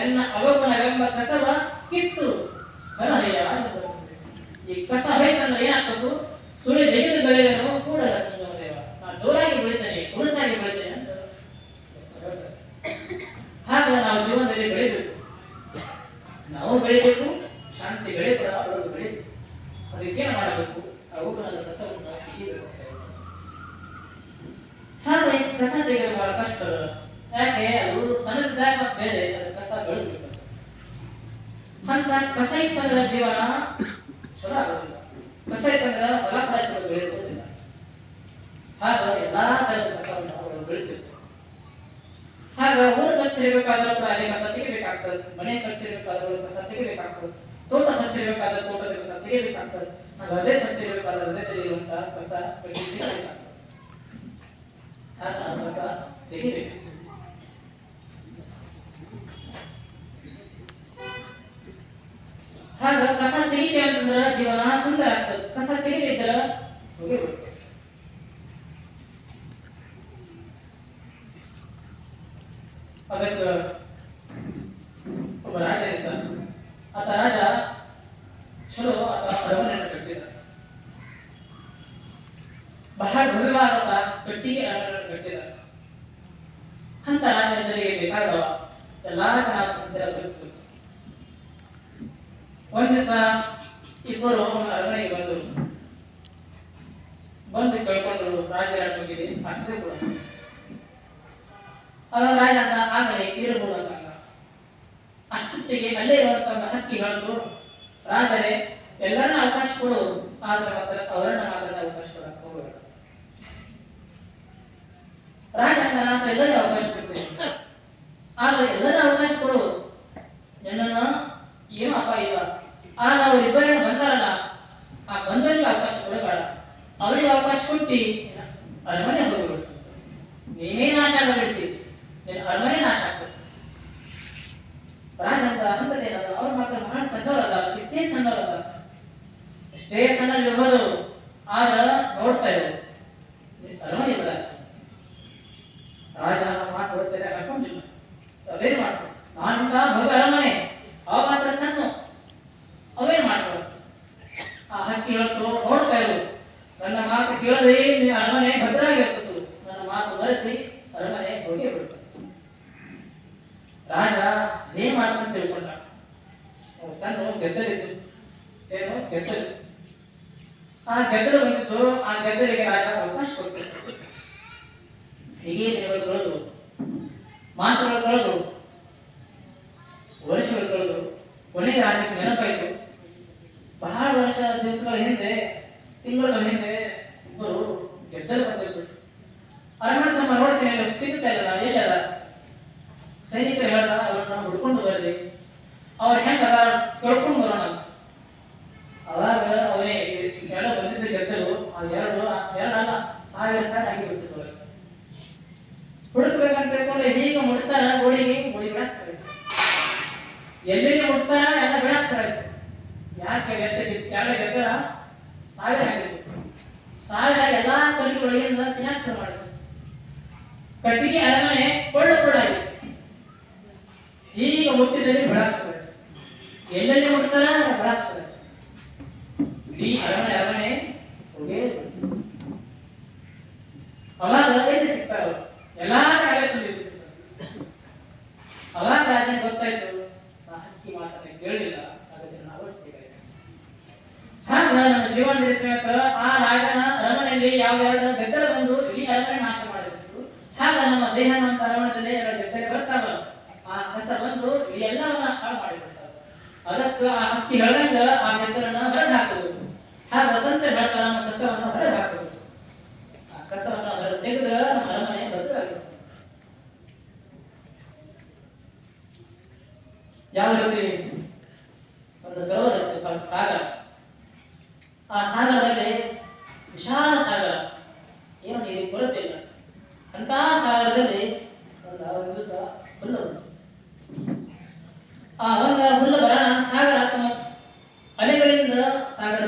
ಎನ್ನ ಅವಗುಣವೆಂಬ ಕಸವ ಕಿತ್ತು ಸಲಹೆಯ ಲಿಂಗ ತಂದೆ. ಈ ಕಸ ಹೋಯ್ತಂದ್ರೆ ಏನಾಗ್ತದ್ದು? ಸುಳಿ ತೆಗೆದು ಬೆಳೆಯನು ಕೂಡಲ ಸಂಗಮ ದೇವ. ನಾನು ಜೋರಾಗಿ ಬೆಳಿತೇನೆ, ಹುಡುಸಾಗಿ ಬೆಳಿತೇನೆ ಅಂತ. ಹಾಗ ನಾವು ಜೀವನದಲ್ಲಿ ಬೆಳಿಬೇಕು, ನಾವು ಬೆಳಿಬೇಕು, ಶಾಂತಿ ಬೆಳೆಯಬೇಡ, ಅವಳು ಬೆಳಿಬೇಕು. ಅದಕ್ಕೇನು ಮಾಡಬೇಕು? ಅವುಗಳ ಕಸವನ್ನು ತೆಗಿಬೇಕು. ಹಾಗೆ ಕಸ ತೆಗೆಯಲು ಬಹಳ ಕಷ್ಟ. ಯಾಕೆ? ಅದು ಸಣ್ಣದಾಗ ಬೇರೆ, ಅದು ಕಸ ಬೆಳೆದ್ಬಿಟ್ಟು ಅಂತ. ಕಸ ಇತ್ತಂದ್ರೆ ಜೀವನ ಚಲೋ ಆಗೋದಿಲ್ಲ. ಕಸ ಇತ್ತಂದ್ರೆ ಹೊಲ ಕೂಡ ಚಲೋ ಬೆಳೆಯೋದಿಲ್ಲ. ಹಾಗ ಎಲ್ಲಾ ತರದ ಕಸವನ್ನು ಅವಳು ಬೆಳಿಬೇಕು. ಆಗ ಊರು ಸ್ವಚ್ಛ ಇರಬೇಕಾದ್ರೂ ಕೂಡ ಅಲ್ಲಿ ಕಸ ತೆಗಿಬೇಕಾಗ್ತದೆ. ಮನೆ ಸ್ವಚ್ಛ ಇರಬೇಕಾದ್ರೂ ಕಸ ತೆಗಿಬೇಕಾಗ್ತದೆ. ತೋಟ ಸ್ವಚ್ಛ ಇರಬೇಕಾದ್ರೆ ತೋಟದ ಕಸ ತೆಗಿಬೇಕಾಗ್ತದೆ. ಹೃದಯ ಸ್ವಚ್ಛ ಇರಬೇಕಾದ್ರೆ ಹೃದಯದಲ್ಲಿ ಇರುವಂತಹ ಕಸ ತೆಗಿಬೇಕಾಗ್ತದೆ. ಕಸ ತೆಗಿಬೇಕು. ಹಾಗ ಕಸ ತೆಗಿತೇವೆ ಅಂತಂದ್ರೆ ಜೀವನ ಸುಂದರ ಆಗ್ತದೆ. ಕಸ ತೆಗೆದಿದ್ರೆ ಹೋಗಿಬಿಡ್ತದೆ. ಅದಕ್ಕೆ ಒಬ್ಬ ರಾಜ ಇದ್ದ. ಆತ ರಾಜ ಚಲೋ ಆತ ಅರಮನೆಯನ್ನು ಕಟ್ಟಿದ. ಬಹಳ ಭವ್ಯವಾದ ಕಟ್ಟಿಗೆ ಅರಮನೆಯನ್ನು ಕಟ್ಟಿದ. ಅಂತ ರಾಜನಿಗೆ ಬೇಕಾದವ ಎಲ್ಲಾ ಜನ ಬರುತ್ತಿದ್ರು. ಒಂದ್ ದಿವಸ ಇಬ್ಬರು ಅರಮನೆಗೆ ಬಂದು ಕೇಳ್ಕೊಂಡ್ರು, ರಾಜರ ಬಗ್ಗೆ ಅಷ್ಟೇ ಕೂಡ. ಅವಾಗ ರಾಜ ಅಂತ ಆಗಲೇ ಇರಬಹುದು ಅಂತ. ಅಷ್ಟೊತ್ತಿಗೆ ಅಲ್ಲೇ ಇರುವಂತಹ ಹಕ್ಕಿ ಹೇಳಿದ್ರು, ರಾಜರೇ ಎಲ್ಲರನ್ನ ಅವಕಾಶ ಕೊಡು, ಆದ್ರೆ ಮಾತ್ರ ಅವರನ್ನ ಮಾತ್ರ ಅವಕಾಶ ಕೊಡಕ್ಕೆ ಹೋಗಬೇಡ. ರಾಜ ಅಂತ ಎಲ್ಲರಿಗೂ ಅವಕಾಶ ಕೊಡ್ತೇನೆ, ಆದ್ರೆ ಎಲ್ಲರೂ ಅವಕಾಶ ಕೊಡು, ನನ್ನನ್ನು ಏನು ಅಪಾಯ ಇಲ್ಲ. ಆಗ ಅವರಿಬ್ಬರನ್ನ ಬಂದಾರಲ್ಲ, ಆ ಬಂದವರಿಗೆ ಅವಕಾಶ ಕೊಡಬೇಡ, ಅವರಿಗೆ ಅವಕಾಶ ಕೊಟ್ಟು ಅರಮನೆ ಹೋಗ್ಬಿಡು. ನೀನೇ ನಾಶ ಆಗಬಿಡ್ತೀವಿ, ಅರಮನೆ ನಾಶ ಆಗ್ತದೆ. ರಾಜ ಅಂತ ಅಂತದೇನಲ್ಲ, ಅವ್ರು ಮಾತ್ರ ಬಹಳ ಸಣ್ಣವರಲ್ಲ, ಇಷ್ಟೇ ಸಣ್ಣವರಲ್ಲ, ಎಷ್ಟೇ ಸಣ್ಣ ಇರ್ಬೋದು, ಆದ್ರ ನೋಡ್ತಾ ಇದ್ದಾರೆ ಅರಮನೆ ಇಲ್ಲ. ರಾಜ ಮಾತು ಕೊಡ್ತಾರೆ, ಹಾಕೊಂಡಿಲ್ಲ. ಅದೇನು ಮಾಡ್ತಾರೆ? ನಾನಿಂತ ಭವ್ಯ ಅರಮನೆ, ಅವ ಮಾತ್ರ ಸಣ್ಣ, ಅವೇ ಮಾಡ್ತಾರೆ. ಆ ಹಕ್ಕಿ ಹೇಳ್ತು, ನೋಡ್ತಾ ಇರು, ನನ್ನ ಮಾತು ಕೇಳದೆ ನೀವು ಅರಮನೆ ಭದ್ರಾಗಿರ್ತದೆ, ನನ್ನ ಮಾತು ಬರೆಸಿ ಅರಮನೆ ಹೋಗಿ ಬಿಡ್ತಾರೆ. ರಾಜ ಅದೇ ಮಾಡ್ಕೊಂಡು ತಿಳ್ಕೊಂಡ. ಸಣ್ಣ ಗೆದ್ದಲಿತ್ತು, ಏನು ಗೆದ್ದಲು. ಆ ಗೆದ್ದಲು ಬಂದಿದ್ದು, ಆ ಗೆದ್ದಲಿಗೆ ರಾಜ ಅವಕಾಶ ಕೊಟ್ಟಿತ್ತು. ಹೀಗೆ ದಿನಗಳು ಕಳೆದು, ಮಾಸಗಳು ಕಳೆದು, ವರ್ಷಗಳು ಕಳೆದು, ಕೊನೆಗೆ ರಾಜಕ್ಕೆ ನೆನಪಾಯಿತು. ಬಹಳ ವರ್ಷ ದಿವಸಗಳ ಹಿಂದೆ, ತಿಂಗಳ ಹಿಂದೆ ಇಬ್ಬರು ಗೆದ್ದಲು ಬಂದಿದ್ರು. ಅರಮನೆ ತಮ್ಮ ನೋಡ್ತೇನೆ ಸಿಗುತ್ತಾ ಇಲ್ಲ, ಎಲ್ಲಲ್ಲ ಸೈನಿಕರು ಹೇಳ ಅವ್ರನ್ನ ಹುಡ್ಕೊಂಡು ಬರ್ರಿ, ಅವ್ರ ಹೆಂಗದ ಕೇಳ್ಕೊಂಡು ಬರೋಣ. ಅವಾಗ ಅವನೇ ಎರಡು ಬಂದಿದ್ದ ಗೆದ್ದಲು, ಆ ಎರಡಲ್ಲ ಸಾವಿರ ಆಗಿಬಿಡ್ತಿದ್ವು. ಹುಡುಕ್ಬೇಕಂತ ತಿಳ್ಕೊಂಡ್ರೆ ಹೀಗೆ ಮುಡ್ತಾರ ಗೋಡಿಗೆ ಬಿಡಾಕ್ತಾರೆ, ಎಲ್ಲೆಲ್ಲಿ ಮುಡ್ತಾರ ಎಲ್ಲ ಬಿಡಾಕ್ತಾರೆ. ಯಾಕೆ ಎರಡು ಗೆದ್ದಲ ಸಾವಿರ ಆಗಿತ್ತು. ಸಾವಿರ ಎಲ್ಲಾ ಕಡೆಗೆ ಒಳಗಿಂದ ತಿನ್ನಾಕ್ ಶುರು ಮಾಡಿದ್ರು. ಕಟ್ಟಿಗೆ ಅರಮನೆ ಕೊಳ್ಳಾಗಿತ್ತು. ಈಗ ಮುಟ್ಟಿದಲ್ಲಿ ಬಿಡಾಕ್ತಾರೆ, ಎಲ್ಲೆಲ್ಲಿ ಮುಡ್ತಾರ ಬಿಡಾಕ್ತಾರೆ. ಇಡೀ ಅರಮನೆ ಹೋಗೇ ಅವಾಗ ಎಲ್ಲಿ ಸಿಗ್ತಾರ ಎಲ್ಲಾ ಕಡೆ ತುಂಬಿರ್ತಾರೆ. ಅವಾಗ ರಾಜನಿಗೆ ಗೊತ್ತಾಯ್ತು, ಹಕ್ಕಿ ಮಾತನ್ನ ಕೇಳಿಲ್ಲ, ಅದಕ್ಕೆ ನನ್ನ ಅವಸ್ಥೆ. ಹಾಗ ನಮ್ಮ ಜೀವನದಲ್ಲಿ ಸಮೇತ ಆ ರಾಜನ ಅರಮನೆಯಲ್ಲಿ ಯಾವ ಎರಡು ಗೆದ್ದಲು ಬಂದು ಇಡೀ ಅರಮನೆ ನಾಶ ಮಾಡಿಬಿಟ್ಟು, ಹಾಗ ನಮ್ಮ ದೇಹ ಅಂತ ಅರಮನೆಯಲ್ಲಿ ಎರಡು ಗೆದ್ದಲು ಬರ್ತಾವಲ್ಲ, ಆ ಕಸ ಬಂದು ಎಲ್ಲವನ್ನ ಹಾಳು ಮಾಡಿಬಿಡ್ತಾವ. ಅದಕ್ಕೆ ಆ ಹಕ್ಕಿ ಹೇಳ್ದಂಗ ಆ ಗೆದ್ದಲನ್ನ ಹೊರಗೆ ಹಾಕಬೇಕು. ಹಾಗ ಸಂತೆ ಹೇಳ್ತಾರ, ನಮ್ಮ ಕಸವನ್ನ ಹೊರಗೆ ಹಾಕಬೇಕು. ಆ ಕಸವನ್ನ ಹೊರಗೆ ತೆಗೆದು ನಮ್ಮ ಅರಮನೆ ಬದಲಾಗಬೇಕು. ಯಾವ ರೀತಿ ಒಂದು ಸರೋವರ ಇತ್ತು, ಸಾಗರ. ಆ ಸಾಗರದಲ್ಲಿ ವಿಶಾಲ ಸಾಗರ, ಏನು ನೀರಿಗೆ ಕೊರತೆ ಇಲ್ಲ. ಅಂತ ಸಾಗರದಲ್ಲಿ ಒಂದು ದಿವಸ ಹುಲ್ಲು, ಆ ಒಂದು ಹುಲ್ಲು ಬರೋಣ ಸಾಗರ ತಮ್ಮ ಅಲೆಗಳಿಂದ ಸಾಗರ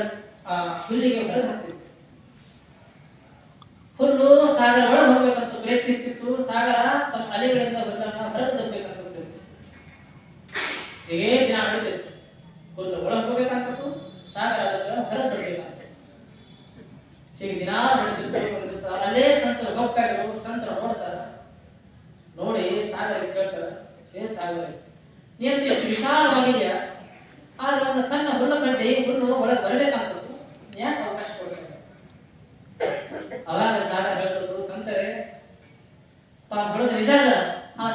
ಆ ಹುಲ್ಲಿಗೆ ಹೊರಗೆ ಹಾಕ್ತಿತ್ತು. ಹುಲ್ಲು ಸಾಗರ ಒಳಗೆ ಹೋಗ್ಬೇಕಂತ ಪ್ರಯತ್ನಿಸ್ತಿತ್ತು. ಸಾಗರ ತಮ್ಮ ಅಲೆಗಳಿಂದ ಹುಲ್ಲನ್ನ ಹೊರಗೆ ತಪ್ಪಬೇಕಂತ ಪ್ರಯತ್ನಿಸ್ತಿತ್ತು. ಹೀಗೇ ದಿನ ನಡೀತಿತ್ತು. ಹುಲ್ಲು ಒಳಗೆ ಹೋಗ್ಬೇಕಂತದ್ದು, ಸಾಗರ ಅದಕ್ಕೆ ಹೊರಗೆ ತಪ್ಪಬೇಕಂತ. ಹೀಗೆ ದಿನ ನಡೀತಿತ್ತು. ಒಂದು ದಿವಸ ಅಲ್ಲೇ ಸಂತರು ಹೋಗ್ತಾ ಇದ್ರು. ಸಂತರು ನೋಡ್ತಾರ, ನೋಡಿ ಸಾಗರ ಕೇಳ್ತಾರ, ಏ ಸಾಗರ ನೀನು ಎಷ್ಟು ವಿಶಾಲವಾಗಿದೆಯಾ, ಆದ್ರೆ ಒಂದು ಸಣ್ಣ ಹುಲ್ಲು ಕಡ್ಡಿ ಹುಲ್ಲು ಒಳಗೆ ಬರಬೇಕಂತದ್ದು, ಯಾಕೆ ಅವಕಾಶ ಕೊಡ್ತಾರೆ? ಅವಾಗ ಸಾಗರ ಹೇಳ್ತದ್ದು, ಸಂತರೆ ತಾವು ಹೇಳೋದು ನಿಜ ಅದ,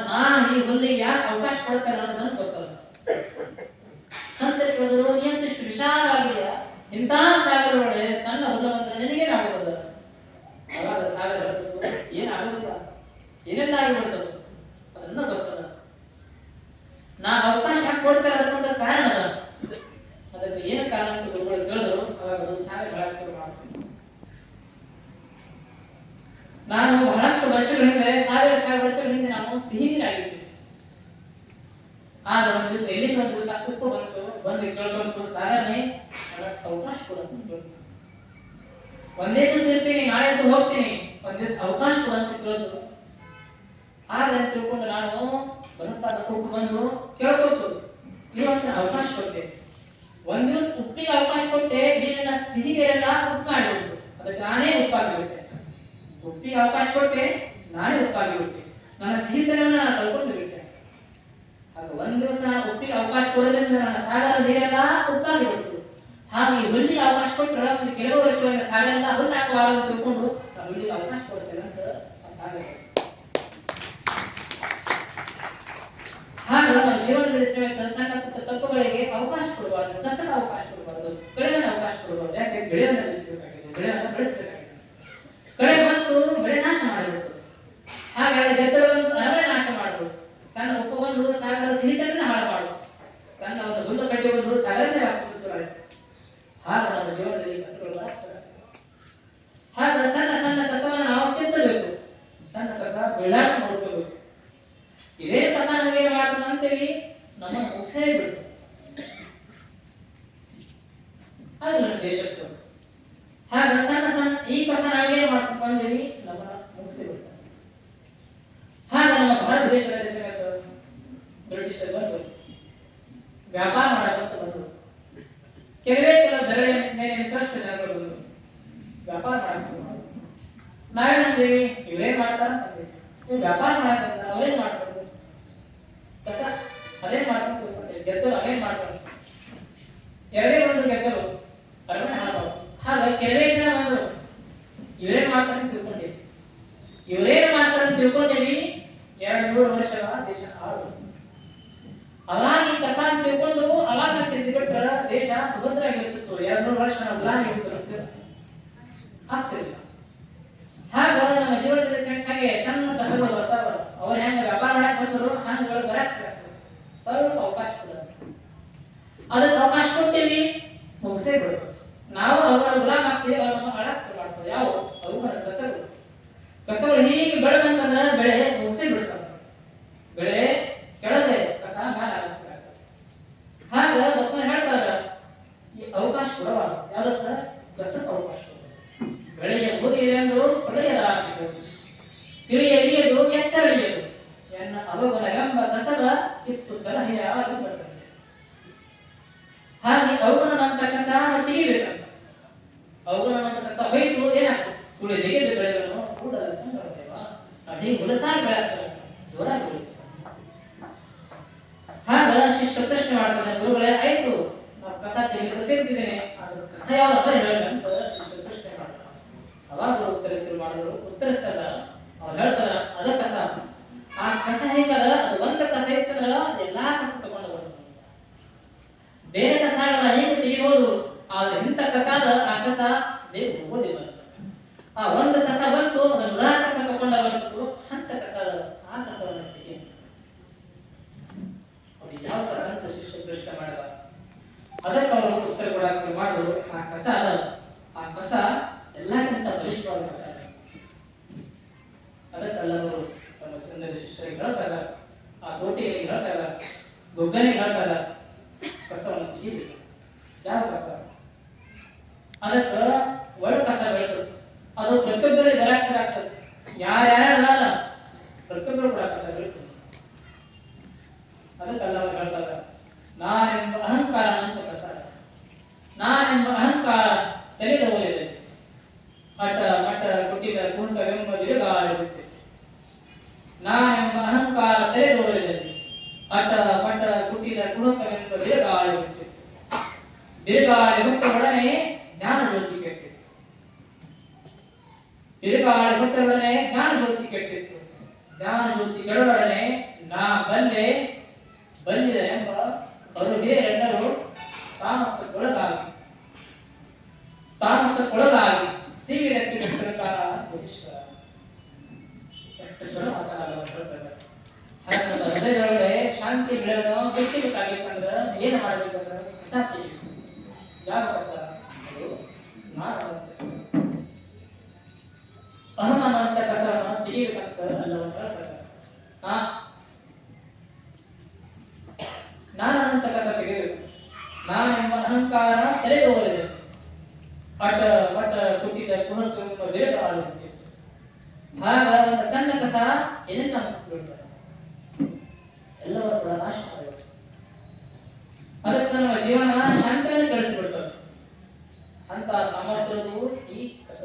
ನಾ ಈ ಹುಲ್ಲಿಗೆ ಯಾಕೆ ಅವಕಾಶ ಕೊಡ್ತಾರೆ ಅನ್ನೋದನ್ನು ಗೊತ್ತಲ್ಲ. ಸಂತರೆ ಹೇಳಿದ್ರು, ನೀನು ಇಷ್ಟು ವಿಶಾಲವಾಗಿದೆಯಾ, ಇಂಥ ಸಾಗರ ಒಳಗೆ ಸಣ್ಣ ಹುಲ್ಲು ಬಂದ್ರೆ ನಿನಗೇನು ಆಗೋದಿಲ್ಲ. ಅವಾಗ ಸಾಗರ ಹೇಳ್ತದ್ದು, ಏನಾಗೋದಿಲ್ಲ, ಏನೆಲ್ಲ ಆಗಿಬಿಡ್ತದೆ ಅದನ್ನ ಗೊತ್ತಲ್ಲ. ನಾ ಅವಕಾಶ ಯಾಕೆ ಕೊಡ್ತಾರೆ ಅದಕ್ಕೊಂದು ಕಾರಣ ಅದ. ಅದಕ್ಕೆ ಏನು ಕಾರಣ ಅಂತ ಗುರುಗಳು ಕೇಳಿದ್ರು. ಅವಾಗ ಅದು ಸಾಗರ ಹೇಳಕ್ ಶುರು ಮಾಡ್ತೀನಿ. ನಾನು ಬಹಳಷ್ಟು ವರ್ಷಗಳ ಹಿಂದೆ, ಸಾವಿರ ವರ್ಷಗಳ ಹಿಂದೆ ನಾನು ಸಿಹಿ ನೀರಾಗಿದ್ದೆ. ಆಗ ಒಂದು ದಿವಸ ಎಲ್ಲಿಂದ ಒಂದು ದಿವಸ ಉಪ್ಪು ಬಂದು ಕೇಳ್ಕೊಂತು, ಸಾಗರನೇ ಅದಕ್ಕೆ ಅವಕಾಶ ಕೊಡಂತ. ಒಂದೇ ದಿವಸ ಇರ್ತೀನಿ, ನಾಳೆ ಅಂತೂ ಹೋಗ್ತೀನಿ, ಒಂದ್ ದಿವಸ ಅವಕಾಶ ಕೊಡಂತ ಕೇಳಿದ್ರು. ಆಗ ತಿಳ್ಕೊಂಡು ನಾನು ಬರುತ್ತಾದ ಉಪ್ಪು ಬಂದು ಕೇಳ್ಕೊತು, ಇರುವಂತ ಅವಕಾಶ ಕೊಟ್ಟೆ. ಒಂದ್ ದಿವಸ ಉಪ್ಪಿಗೆ ಅವಕಾಶ ಕೊಟ್ಟೆ, ನೀರಿನ ಸಿಹಿಗೆಲ್ಲ ಉಪ್ಪು ಮಾಡಿಬಿಡ್ತು. ಅದಕ್ಕೆ ನಾನೇ ಉಪ್ಪಾಗಿಬಿಟ್ಟೆ. ಉಪ್ಪಿಗೆ ಅವಕಾಶ ಕೊಟ್ಟೆ, ನಾನೇ ಉಪ್ಪಾಗಿಬಿಟ್ಟೆ. ನನ್ನ ಸಿಹಿತನನ್ನ ನಾನು ಕಳ್ಕೊಂಡು ಬಿಟ್ಟೆ. ಆಗ ಒಂದ್ ದಿವಸ ಉಪ್ಪಿಗೆ ಅವಕಾಶ ಕೊಡೋದ್ರಿಂದ ನನ್ನ ಸಾಗರ ನೀರೆಲ್ಲ ಉಪ್ಪಾಗಿಬಿಡ್ತು. ಹಾಗೆ ಹುಲ್ಲಿಗೆ ಅವಕಾಶ ಕೊಟ್ಟರೆ ಒಂದು ಕೆಲವು ವರ್ಷಗಳಿಂದ ಸಾಗರ ಹುಲ್ಲು ಹಾಕಬಾರದು ಅಂತ ತಿಳ್ಕೊಂಡು ನಾನು ಹುಲ್ಲಿಗೆ ಅವಕಾಶ ಕೊಡ್ತೇನೆ ಅಂತ ಆ ಸಾಗರ. ಹಾಗೆ ನಮ್ಮ ಜೀವನದಲ್ಲಿ ಸಣ್ಣ ಪುಟ್ಟ ತಪ್ಪುಗಳಿಗೆ ಅವಕಾಶ ಕೊಡಬಾರ್ದು, ಕಸಕ್ಕೆ ಅವಕಾಶ ಕೊಡಬಾರ್ದು, ಕಳೆಯನ್ನು ಅವಕಾಶ ಕೊಡಬಾರ್ದು. ಯಾಕೆ ಬೆಳೆಯನ್ನು ಬೆಳೆಸಬೇಕಾಗಿದೆ, ಬೆಳೆಯನ್ನು ಬೆಳೆಸಬೇಕಾಗಿದೆ. ಕಳೆ ಬಂತು ಬೆಳೆ ನಾಶ ಮಾಡಬೇಕು. ಹಾಗಾಗಿ ಗೆದ್ದಲು ಬಂದು ಅರಮನೆ ನಾಶ ಮಾಡಬಹುದು. ಸಣ್ಣ ಉಪ್ಪು ಬಂದು ಸಾಗರ ಸಿಹಿತನ ಹಾಳು ಮಾಡು. ಸಣ್ಣ ಒಂದು ಹುಲ್ಲು ಕಡ್ಡಿ ಬಂದು ಸಾಗರನೇ ವ್ಯಾಪಿಸುತ್ತಾರೆ. ಹಾಗ ನಮ್ಮ ಜೀವನದಲ್ಲಿ ಕಸಗಳು ಹಾಗ ಸಣ್ಣ ಸಣ್ಣ ಕಸವನ್ನು ನಾವು ಕೆತ್ತಬೇಕು. ಸಣ್ಣ ಕಸ ಬೆಳ್ಳಾಟ ನೋಡ್ಕೋಬೇಕು. ಇದೇ ಕಸ ನಮಗೆ ಮಾಡ್ತಾನೆ ಅಂತೇಳಿ ನಮ್ಮ ಮುಗಿಸೇ ಬಿಡ್ತು. ಅದು ನಮ್ಮ ದೇಶಕ್ಕೆ ಹಾಗ ಸಣ್ಣ ಸಣ್ಣ ಈ ಕಸ ನಾವೇನು ಮಾಡ್ಕೊಂಡು ಬಂದಿವಿ, ನಮ್ಮನ್ನ ಮುಗಿಸೇ ಬಿಡ್ತಾರೆ. ಹಾಗ ನಮ್ಮ ಭಾರತ ದೇಶದಲ್ಲಿ ಸಮೇತ ಬ್ರಿಟಿಷರು ಬಂದು ವ್ಯಾಪಾರ ಮಾಡಕ್ಕಂತ ಬಂದರು. ಕೆಲವೇ ಬೆರಳೆ ಮೇಲೆ ನಿಸ್ವಷ್ಟ ಜನಗಳು ಬಂದರು ವ್ಯಾಪಾರ ಮಾಡಕ್ಕೆ ಶುರು ಮಾಡಿದ್ರು. ನಾವೇನಂದೇವಿ, ಇವರೇನ್ ಮಾಡ್ತಾರ ಅಂತಂದೇವಿ. ನೀವು ವ್ಯಾಪಾರ ಮಾಡಕ್ಕೆ ಅವ್ರೇನ್ ಮಾಡ್ತಾರೆ. ಕಸ ಅದೇ ಮಾಡ್ಕೊಂಡು ತಿಳ್ಕೊಂಡೆ, ಗೆದ್ದಲು ಅದೇ ಮಾಡ್ಕೊಂಡು ಎರಡೇ ಒಂದು ಗೆದ್ದಲು ಅರಮನೆ ಹಾಳಾಗ ಹಾಗ ಕೆಲವೇ ಜನ ಬಂದರು ಇವರೇ ಮಾಡ್ತಾರೆ ಅಂತ ತಿಳ್ಕೊಂಡೇವಿ. ಇವರೇನು ಮಾಡ್ತಾರೆ ಅಂತ ತಿಳ್ಕೊಂಡೇವಿ. 200 ವರ್ಷಗಳ ದೇಶ ಆಳು. ಅವಾಗ ಈ ಕಸ ಅಂತ ತಿಳ್ಕೊಂಡು ಅವಾಗ ತಿಳ್ಬಿಟ್ರ ದೇಶ ಸುಭದ್ರ ಆಗಿರ್ತಿತ್ತು. 200 ವರ್ಷ ನಾವು ಗುಲಾಮಿ ಆಗಿರ್ತಿತ್ತು ಆಗ್ತಿರ್ಲಿಲ್ಲ. ಹಾಗ ನಮ್ಮ ಜೀವನದಲ್ಲಿ ಸಣ್ಣಗೆ ಸಣ್ಣ ಕಸಗಳು ಬರ್ತಾವ. ಅವ್ರು ಹೆಂಗ ವ್ಯಾಪಾರ ಮಾಡಕ್ ಬಂದರು ಹಂಗಗಳು ಬರಕ್ ಸ್ವಲ್ಪ ಅವಕಾಶ ಕೊಡ, ಅದಕ್ಕೆ ಅವಕಾಶ ಕೊಟ್ಟಿವಿ ಮುಗಿಸೇ ಬಿಡ್ಬೋದು. ನಾವು ಅವರ ಗುಲಾಮ ಆಗ್ತೀವಿ, ಅವರನ್ನು ಹಾಳಾಕ್ ಶುರು ಮಾಡ್ತೀವಿ. ಯಾವ ಅವುಗಳ ಕಸಗಳು ಹೀಗೆ ಬೆಳೆದಂತಂದ್ರೆ ಬೆಳೆ ಮುಗಿಸೇ ಬಿಡ್ತಾವೆ. ಬೆಳೆ ಕೆಳಗೆ ಕಸ ಮ್ಯಾಲ ಆಗಿಸ್ತಾರೆ. ಹಾಗ ಬಸವ ಹೇಳ್ತಾರ ಈ ಅವಕಾಶ ಕೊಡವ ಯಾವ್ದಕ್ಕ ಕಸಕ್ಕೆ ಅವಕಾಶ ಬೆಳೆಯ ಬೂದಿದೆ ಅಂದ್ರು ಪಡೆಯಲಾಗಿಸು ತಿಳಿಯಲಿಯದು ಎಚ್ಚರಿಯದು ಎನ್ನ ಅವಗುಣವೆಂಬ ಕಸದ ಕಿತ್ತು ಸಲಹೆಯ ಬರ್ತದೆ. ಹಾಗೆ ಅವಗುಣನಂತ ಕಸ ತೆಗಿಬೇಕಂತ. ಅವಗುಣನಂತ ಕಸ ಹೋಯ್ತು ಏನಾಗ್ತದೆ ಸುಳಿ ತೆಗೆದು ಬೆಳೆಗಳನ್ನು ಕೂಡಲ ಸಂಗ್ರಹದೇವ ಅಡಿ ಉಲಸಾಗಿ ಬೆಳೆಸ್ತಾರೆ ಜೋರಾಗಿ ಬೆಳೆಯುತ್ತೆ. ಹಾಗ ಶಿಷ್ಯ ಪ್ರಶ್ನೆ ಮಾಡ್ತಾನೆ, ಗುರುಗಳೇ ಆಯ್ತು ನಾವು ಕಸ ತೆಗೆದು ಸೇರ್ತಿದ್ದೇನೆ, ಆದ್ರೆ ಕಸ ಯಾವಾಗ ಹೇಳಂತ ಶಿಷ್ಯ ಪ್ರಶ್ನೆ ಮಾಡ್ತಾನೆ. ಅವಾಗ ಉತ್ತರಿಸಲು ಮಾಡಿದ್ರು ಉತ್ತರಿಸ್ತಾರ. ಅವ್ರು ಹೇಳ್ತಾರ ಅದ ಕಸ. ಆ ಕಸ ಹೇಗದ ಅದು ಒಂದ ಕಸ ಇರ್ತದ್ರ ಎಲ್ಲಾ ಕಸ ತಗೊಂಡು ಬರೋದು. ಬೇರೆ ಕಸ ಆಗಲ್ಲ, ಹೇಗೆ ತೆಗಿಬಹುದು. ಆದ್ರೆ ಇಂಥ ಕಸ ಅದ ಆ ಕಸ ಬೇಗ ಹೋಗೋದಿಲ್ಲ. ಆ ಒಂದು ಕಸ ಬಂತು ಅದನ್ನ ನೂರ ಕಸ ತಗೊಂಡ ಬಂತು ಅಂತ ಕಸ ಅದ ಆ ಕಸವನ್ನು ತೆಗಿ. ಅವ್ರಿಗೆ ಯಾವ ಕಸ ಅಂತ ಶಿಷ್ಯ ಪ್ರಶ್ನೆ ಮಾಡಿದ. ಅದಕ್ಕೆ ಅವರು ಉತ್ತರ ಕೊಡಕ್ಕೆ ಶುರು ಮಾಡಿದ್ರು. ಆ ಕಸ ಅದ ಆ ಕಸ ಎಲ್ಲಕ್ಕಿಂತ ಬಲಿಷ್ಠವಾದ ಕಸ. ಅದಕ್ಕೆಲ್ಲವರು ತಮ್ಮ ಚಂದದ ಶಿಷ್ಯರಿಗೆ ಹೇಳ್ತಾರ, ಆ ತೋಟಿಗಳಿಗೆ ಹೇಳ್ತಾರ, ಗೊಗ್ಗನಿಗೆ ಹೇಳ್ತಾರ ಕಸವನ್ನು ತೆಗಿಬೇಕು. ಯಾವ ಕಸ? ಅದಕ್ಕೆ ಒಳ ಕಸ ಬೆಳೆಸುತ್ತೆ. ಅದು ಪ್ರತಿಯೊಬ್ಬರಿಗೆ ಬರಾಕ್ಷರ ಆಗ್ತದೆ. ಯಾರ್ಯಾರಲ್ಲ ಪ್ರತಿಯೊಬ್ಬರು ಕೂಡ ಕಸ ಬೆಳೆಸ್ತದೆ. ಅದಕ್ಕೆಲ್ಲ ಅವ್ರು ಹೇಳ್ತಾರ ನಾನೆಂಬ ಅಹಂಕಾರ ಅಂತ ಕಸ. ನಾನೆಂಬ ಅಹಂಕಾರ ತಲೆಗೆ ಹೋಲಿದೆ. ಮಠ ಮಠ ಕೊಟ್ಟಿದ ಕುಂಟವೆಂಬ ಬಿರುಗಾಳಿಬಿಟ್ಟೆ. ನಾನೆಂಬ ಅಹಂಕಾರ ತಲೆದೋರಿದೆ. ಮಠ ಮಠ ಕುಟ್ಟಿದ ಕುಣಕವೆಂಬ ಬಿರುಗಾಳಿಬಿಟ್ಟೆ. ಬಿರುಗಾಳಿ ಹುಟ್ಟೊಡನೆ ಜ್ಞಾನ ಜ್ಯೋತಿ ಕೆಟ್ಟಿತ್ತು. ಬಿರುಗಾಳಿ ಹುಟ್ಟೊಡನೆ ಜ್ಞಾನ ಜ್ಯೋತಿ ಕೆಟ್ಟಿತ್ತು. ಜ್ಞಾನ ಜ್ಯೋತಿ ಕೆಡೊಡನೆ ನಾ ಬಂದೆ ಬಂದಿದೆ ಎಂಬ ಅವರು ಹಿರಿಯರೆಲ್ಲರೂ ತಾಮಸಕ್ಕೊಳಗಾಗಿ ಸೀವಿರಕ್ಕೆ ಪ್ರಕಾರ ಎಷ್ಟು ಚಲೋ ಮಾತಾಡೋದು. ಹೃದಯದೊಳಗಡೆ ಶಾಂತಿ ಬೆಳೆಯೋದು ಗೊತ್ತಿಬೇಕಾಗಿತ್ತಂದ್ರೆ ಏನು ಮಾಡ್ಬೇಕಂದ್ರೆ ಕಸ ತೆಗಿಬೇಕು. ಯಾವ ಕಸ? ಅಹಮಾನ ಅಂತ ಕಸವನ್ನು ತೆಗಿಬೇಕಂತ ಅಲ್ಲವನ್ನ ಹೇಳ್ತಾರೆ. ನಾನಂತ ಕಸ ತೆಗೆಯಬೇಕು. ನಾನೆಂಬ ಅಹಂಕಾರ ತಲೆದೋರಿದೆ. ಪಟ ಪಟ ಕುಟ್ಟಿದ ಕುಣಕ ಬೇರೆ ಆಳುತ್ತಿತ್ತು. ಆಗ ಒಂದು ಸಣ್ಣ ಕಸ ಏನನ್ನ ಮುಗಿಸ್ಬಿಡ್ತಾರೆ, ಎಲ್ಲವೂ ಕೂಡ ನಾಶ ಮಾಡಬೇಕು. ಅದಕ್ಕೆ ನಮ್ಮ ಜೀವನ ಶಾಂತಿಯನ್ನು ಕಳಿಸಿಬಿಡ್ತಾರೆ. ಅಂತ ಸಾಮರ್ಥ್ಯವು ಈ ಕಸ.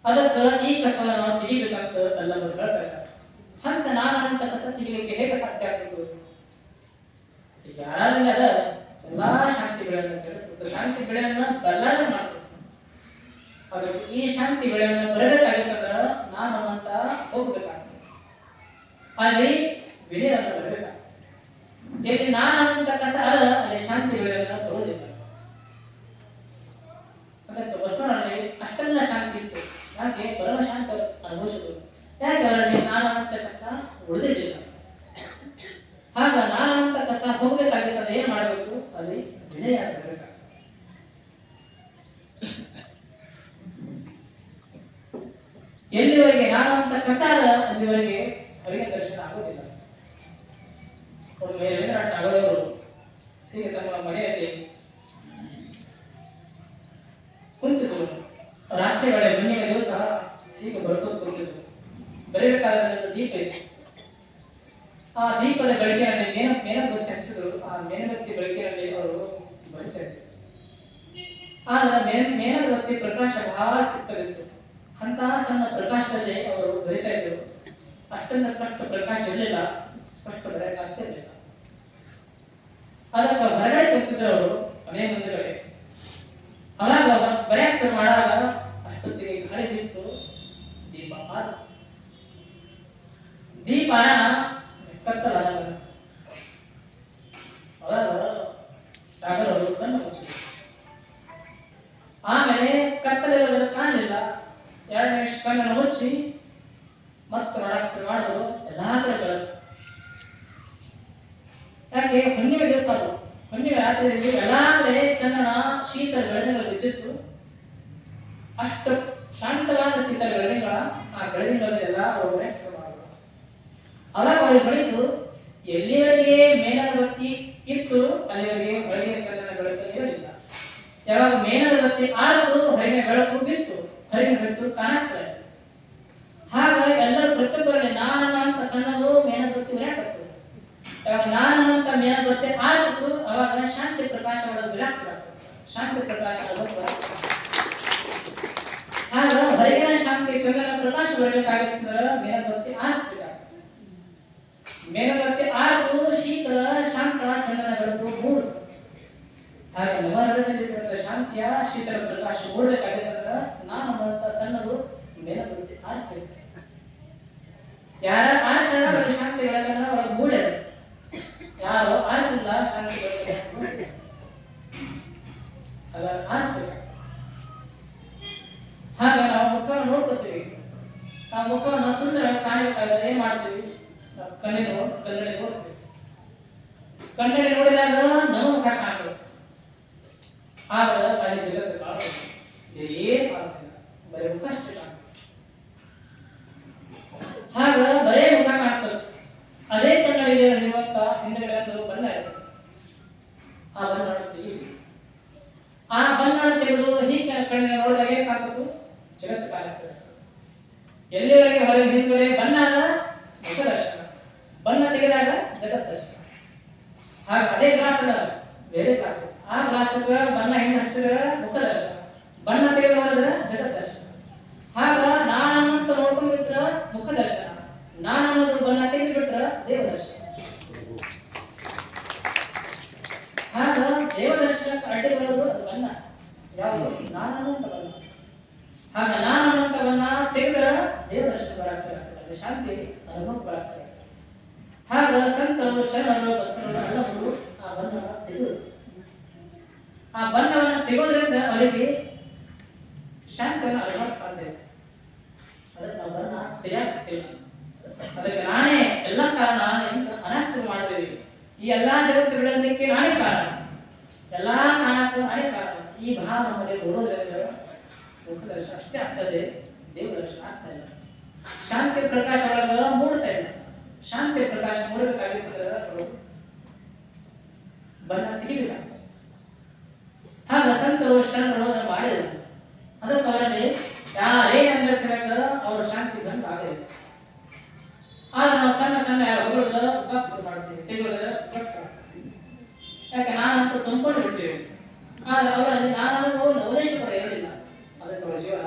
ಅದಕ್ಕೆ ಈ ಕಸವನ್ನು ನಾವು ತೆಗಿಬೇಕಂತ ಎಲ್ಲರೂ ಹೇಳ್ತಾರೆ. ಅಂತ ನಾನಂತ ಕಸ ತೆಗಿಲಿಕ್ಕೆ ಹೇಗೆ ಸಾಧ್ಯ ಆಗ್ತದೆ? ಯಾರಂಗ ಅದ ಎಲ್ಲಾ ಶಾಂತಿ ಬೆಳೆಯನ್ನು ಕೆಡಿಸ್ಬಿಟ್ಟು ಶಾಂತಿ ಬೆಳೆಯನ್ನ ಬದಲಾವಣೆ ಮಾಡ್ಬೇಕು. ಅದಕ್ಕೆ ಈ ಶಾಂತಿ ಬೆಳೆಯನ್ನು ಬರಬೇಕಾಗಿತ್ತಂದ್ರ ನಾನು ಅಂತ ಹೋಗ್ಬೇಕಾಗ್ತದೆ. ಅಲ್ಲಿ ವಿನಯವನ್ನು ಬರಬೇಕಾಗ್ತದೆ. ಎಲ್ಲಿ ನಾನಂತ ಕಸ ಅದ ಅಲ್ಲಿ ಶಾಂತಿ ಬೆಳೆಯನ್ನು ಬರುವುದಿಲ್ಲ. ಅದಕ್ಕೆ ಬಸವನಲ್ಲಿ ಅಷ್ಟೆಲ್ಲ ಶಾಂತಿ ಇತ್ತು. ಯಾಕೆ? ಪರಮ ಶಾಂತ ಅನುಭವಿಸಿದ್ರು. ಯಾಕೆ ಅವರಲ್ಲಿ ನಾನಂತ ಕಸ ಉಳಿದಿಲ್ಲ. ಆಗ ನಾನಂತ ಕಸ ಹೋಗ್ಬೇಕಾಗಿತ್ತಂದ್ರೆ ಏನ್ ಮಾಡ್ಬೇಕು? ಅಲ್ಲಿ ವಿನಯ ಬರಬೇಕಾಗ್ತದೆ. ಎಲ್ಲಿವರೆಗೆ ನಾನಂತ ಕಸ ಅದ ಅಲ್ಲಿವರೆಗೆ ಅವರಿಗೆ ದರ್ಶನ ಆಗೋದಿಲ್ಲ. ಒಮ್ಮೆ ರಂಗನಾಥ ನಾಗರವರು ಹೀಗೆ ತಮ್ಮ ಮನೆಯಲ್ಲಿ ಕುಂತಿದ್ರು. ರಾತ್ರಿ ವೇಳೆ ಹುಣ್ಣಿಮೆ ದಿವಸ ಹೀಗೆ ಬರ್ಕೊಂಡು ಕುಂತಿದ್ರು. ಬರೀಬೇಕಾದ್ರೆ ದೀಪ ಇತ್ತು. ಆ ದೀಪದ ಬೆಳಕಿನಲ್ಲಿ ಮೇಣಬತ್ತಿ ಹಚ್ಚಿದ್ರು. ಆ ಮೇಣಬತ್ತಿ ಬೆಳಕಿನಲ್ಲಿ ಅವರು ಬರಿತಾ ಇದ್ರು. ಆಗ ಮೇಣಬತ್ತಿ ಪ್ರಕಾಶ ಬಹಳ ಚಿಕ್ಕದಿತ್ತು. ಅಂತಹ ಸಣ್ಣ ಪ್ರಕಾಶದಲ್ಲಿ ಅವರು ಬರಿತಾ ಇದ್ರು. ಅಷ್ಟೇ ಅಷ್ಟೊಂದು ಸ್ಪಷ್ಟ ಪ್ರಕಾಶ ಇರಲಿಲ್ಲ, ಸ್ಪಷ್ಟ ಬರೆಯಕ್ಕಾಗ್ತಿರ್ಲಿಲ್ಲ. ಅದಕ್ಕೆ ಹೊರಗಡೆ ಕೂತಿದ್ರು ಅವರು ಮನೆ ಮುಂದೆಗಡೆ. ಅವಾಗ ಬರೆಯಕ್ ಶುರು ಮಾಡಾಗ ಅಷ್ಟೊತ್ತಿಗೆ ಗಾಳಿ ಬೀಸ್ತು, ದೀಪ ಆರ. ದೀಪ ಕತ್ತಲ ಅವಾಗ ಸಾಗರ್ ಅವರು ಕಣ್ಣು ಮುಚ್ಚಿದ್ರು. ಆಮೇಲೆ ಕತ್ತಲಿರೋದ್ರ ಕಾಣಲಿಲ್ಲ. 2 ನಿಮಿಷ ಕಣ್ಣನ್ನು ಮುಚ್ಚಿ ಮತ್ತೆ ನೋಡಕ್ ಶುರು ಮಾಡಿದ್ರು. ಎಲ್ಲಾ ಕಡೆ ಬೆಳಕು. ಯಾಕೆ ಹುಣ್ಣಿಮೆ ದಿವಸ ಅದು, ಹುಣ್ಣಿಮೆ ರಾತ್ರಿಯಲ್ಲಿ ಎಲ್ಲಾ ಕಡೆ ಚಂದ್ರನ ಶೀತಲ ಬೆಳದಿಂಗಳ ಬಿದ್ದಿತ್ತು. ಅಷ್ಟು ಶಾಂತವಾದ ಶೀತಲ ಬೆಳದಿಂಗಳ ಆ ಬೆಳದಿಂಗಳಲ್ಲೆಲ್ಲ ಅವರು ಶುರು ಮಾಡಿದ್ರು. ಅವಾಗ ಅವ್ರಿಗೆ ಬೆಳಕು ಎಲ್ಲಿವರೆಗೆ ಮೇಲದ ಬತ್ತಿ ಇತ್ತು ಅಲ್ಲಿವರೆಗೆ ಹೊರಗಿನ ಚಂದ್ರನ ಬೆಳಕು ಇರಲಿಲ್ಲ. ಯಾವಾಗ ಮೇಲದ ಬತ್ತಿ ಆರಿತು ಹೊರಗಿನ ಬೆಳಕು ಬಿತ್ತು, ಹೊರಗಿನ ಬೆಳಕು ಕಾಣಿಸ್ತಾ ಇದೆ. ಹಾಗ ಎಲ್ಲರೂ ಪ್ರತಿಯೊಬ್ಬರಲ್ಲಿ ನಾನಂತ ಸಣ್ಣದು ಮೇಲದ ಬತ್ತಿ ಉರಿಯಾಕತ್ತು. ಯಾವಾಗ ನಾನಂತ ಮೇಲದ ಬತ್ತಿ ಆರಿತು ಅವಾಗ ಶಾಂತಿ ಪ್ರಕಾಶ ಒಳಗೆ ವಿಲಾಸವಾಗ್ತದೆ, ಶಾಂತಿ ಪ್ರಕಾಶ ಒಳಗೆ. ಆಗ ಹೊರಗಿನ ಶಾಂತಿ ಚಂದ್ರನ ಪ್ರಕಾಶ ಬರಬೇಕಾಗಿತ್ತು, ಮೇಲದ ಬತ್ತಿ ಆರಿಸ್ಬೇಕಾಗ್ತದೆ. ಮೇಲದ ಬತ್ತಿ ಆರಿತು ಶೀತಲ ಶಾಂತ ಚಂದ್ರನ ಬೆಳಕು ಮೂಡುತ್ತೆ. ಹಾಗೆ ನಮ್ಮ ಹೃದಯದಲ್ಲಿ ಸಿಗುತ್ತ ಶಾಂತಿಯ ಶೀತಲ ಪ್ರಕಾಶ ಮೂಡಬೇಕಾಗಿದ್ದಂದ್ರೆ ನಾನು ಅಂತ ಸಣ್ಣದು ಮೇಲದ ಬತ್ತಿ ಆರಿಸ್ಬೇಕು. ಯಾರ ಆರಿಸಿದ ಅವ್ರಿಗೆ ಶಾಂತಿ ಬೆಳಕನ್ನ ಒಳಗೆ ಮೂಡೆ, ಯಾರು ಆರಿಸಿಲ್ಲ ಶಾಂತಿ ಬೆಳಕು ಅದ ಆರಿಸ್ಬೇಕು. ಹಾಗ ನಾವು ಮುಖವನ್ನು ನೋಡ್ಕೊತೀವಿ. ನಾವು ಮುಖವನ್ನು ಸುಂದರ ಕಾಣಬೇಕಾದ್ರೆ ಏನ್ ಮಾಡ್ತೀವಿ? ಕನ್ನಡಿ ನೋಡ್ತೀವಿ. ಕನ್ನಡಿ ನೋಡಿದಾಗ ನಮ್ಮ ಮುಖ ಕಾಣಬೇಕು. ಆಗ ಅಲ್ಲಿ ಜಗತ್ತು ಕಾಣಬೇಕು, ಏನ್ ಕಾಣ್ತಿಲ್ಲ, ಬರೀ ಮುಖ ಅಷ್ಟೇ ಕಾಣ್ತದೆ. ಆಗ ಬರೇ ಮುಖ ಕಾಣ್ತದೆ. ಅದೇ ಕನ್ನಡಿಯಲ್ಲಿರುವಂತ ಹಿಂದೆಗಡೆ ಬಣ್ಣ ಇರ್ತದೆ. ಆ ಬಣ್ಣ ತೆಗೆದು ಆ ಬಣ್ಣ ತೆಗೆದು ಹೀಗೆ ಕಣ್ಣಿನ ನೋಡಿದಾಗ ಏನ್ ಕಾಣ್ಬೇಕು? ಜಗತ್ತು ಕಾಣಿಸ್ತದೆ. ಎಲ್ಲಿವರೆಗೆ ಹೊರಗೆ ಹಿಂದ್ಗಡೆ ಬಣ್ಣ ಆದ ಮುಖ ದರ್ಶನ, ಬಣ್ಣ ತೆಗೆದಾಗ ಜಗತ್ ದರ್ಶನ. ಹಾಗ ಅದೇ ಗ್ಲಾಸ್ ಅಲ್ಲ, ಬೇರೆ ಗ್ಲಾಸ್. ಆ ಗ್ಲಾಸ್ಗ ಬಣ್ಣ ಹೆಂಗ್ ಹಚ್ಚಿದ್ರೆ ಮುಖ ದರ್ಶನ, ಬಣ್ಣ ತೆಗೆದು ನೋಡಿದ್ರೆ ಜಗತ್ ದರ್ಶನ. ಹಾಗ ನಾನಂತ ನೋಡ್ಕೊಂಡ್ ಬಿಟ್ರ ಮುಖ ದರ್ಶನ, ನಾನನ್ನೋದು ಬಣ್ಣ ತೆಗೆದು ಬಿಟ್ರ ದೇವ ದರ್ಶನ. ಹಾಗ ದೇವ ದರ್ಶನಕ್ಕೆ ಅಡ್ಡಿ ಬರೋದು ಅದು ಬಣ್ಣ ಯಾವುದು? ನಾನನ್ನಂತ ಬಣ್ಣ. ಹಾಗ ನಾನನ್ನಂತ ಬಣ್ಣ ತೆಗೆದ್ರ ದೇವ ದರ್ಶನ ಬರಾಕ್ಸಾಗ್ತದೆ, ಶಾಂತಿ ಅನುಭವ ಬರಾಕ್ಸಾಗ್ತದೆ. ಹಾಗ ಸಂತರು ಶರಣರು ಬಸವಣ್ಣರು ಎಲ್ಲರೂ ಆ ಬಣ್ಣವನ್ನು ತೆಗೆದು ಆ ಬಣ್ಣವನ್ನು ತೆಗೆಯೋದ್ರಿಂದ ಅವರಿಗೆ ಶಾಂತಿಯನ್ನು ಅನುಭವಕ್ಕೆ ಸಾಧ್ಯ ಇದೆ. ಅದಕ್ಕೆ ನಾವು ಬಣ್ಣ ತೆಗೆಯಾಗ್ತಿಲ್ಲ. ಅದಕ್ಕೆ ನಾನೇ ಎಲ್ಲ ಕಾರಣ ಅನಾಕ್ ಶುರು ಮಾಡಿದ್ದೀವಿ. ಈ ಎಲ್ಲಾ ಜಗತ್ತು ಬೆಳೆದಕ್ಕೆ ನಾನೇ ಕಾರಣ, ಎಲ್ಲಾ ಕಾರಣಕ್ಕೂ ನಾನೇ ಕಾರಣ. ಈ ಭಾವ ನಮ್ಮಲ್ಲಿ ನೋಡೋದ್ರಿಂದ ಮುಖ ದರ್ಶನ ಅಷ್ಟೇ ಆಗ್ತದೆ, ದೇವ ದರ್ಶನ ಆಗ್ತಾ ಇಲ್ಲ. ಶಾಂತಿ ಪ್ರಕಾಶ ಒಳಗ ಮೂಡ್ತಾ ಇಲ್ಲ. ಶಾಂತಿ ಪ್ರಕಾಶ ಮೂಡಬೇಕಾಗಿದ್ದರೆ ಬಣ್ಣ ತೆಗಿಬೇಕಾಗ್ತದೆ. ಹಾಗ ಸಂತರು ಶರಣರು ಅದನ್ನು ಮಾಡಿದರು. ಅದಕ್ಕೆ ಅವರಲ್ಲಿ ಯಾರೇ ಅಂಗಡಿಸಬೇಕ ಅವ್ರ ಶಾಂತಿ ಬಂದು ಆಗಲಿಲ್ಲ. ಆದ್ರೆ ನಾವು ಸಣ್ಣ ಸಣ್ಣ ಹೊಗಳದ ಶುರು ಮಾಡ್ತೀವಿ, ತೆಗೆಯೋದ್ರ ಮಾಡ್ತೀವಿ. ಯಾಕೆ ನಾನಂತೂ ತುಂಬಿಕೊಂಡು ಬಿಡ್ತೀವಿ. ಆದ್ರೆ ಅವರಲ್ಲಿ ನಾನನ್ನೋದು ನವಲೇಶ ಕೂಡ ಇರಲಿಲ್ಲ. ಅದಕ್ಕೆ ಅವರ ಜೀವನ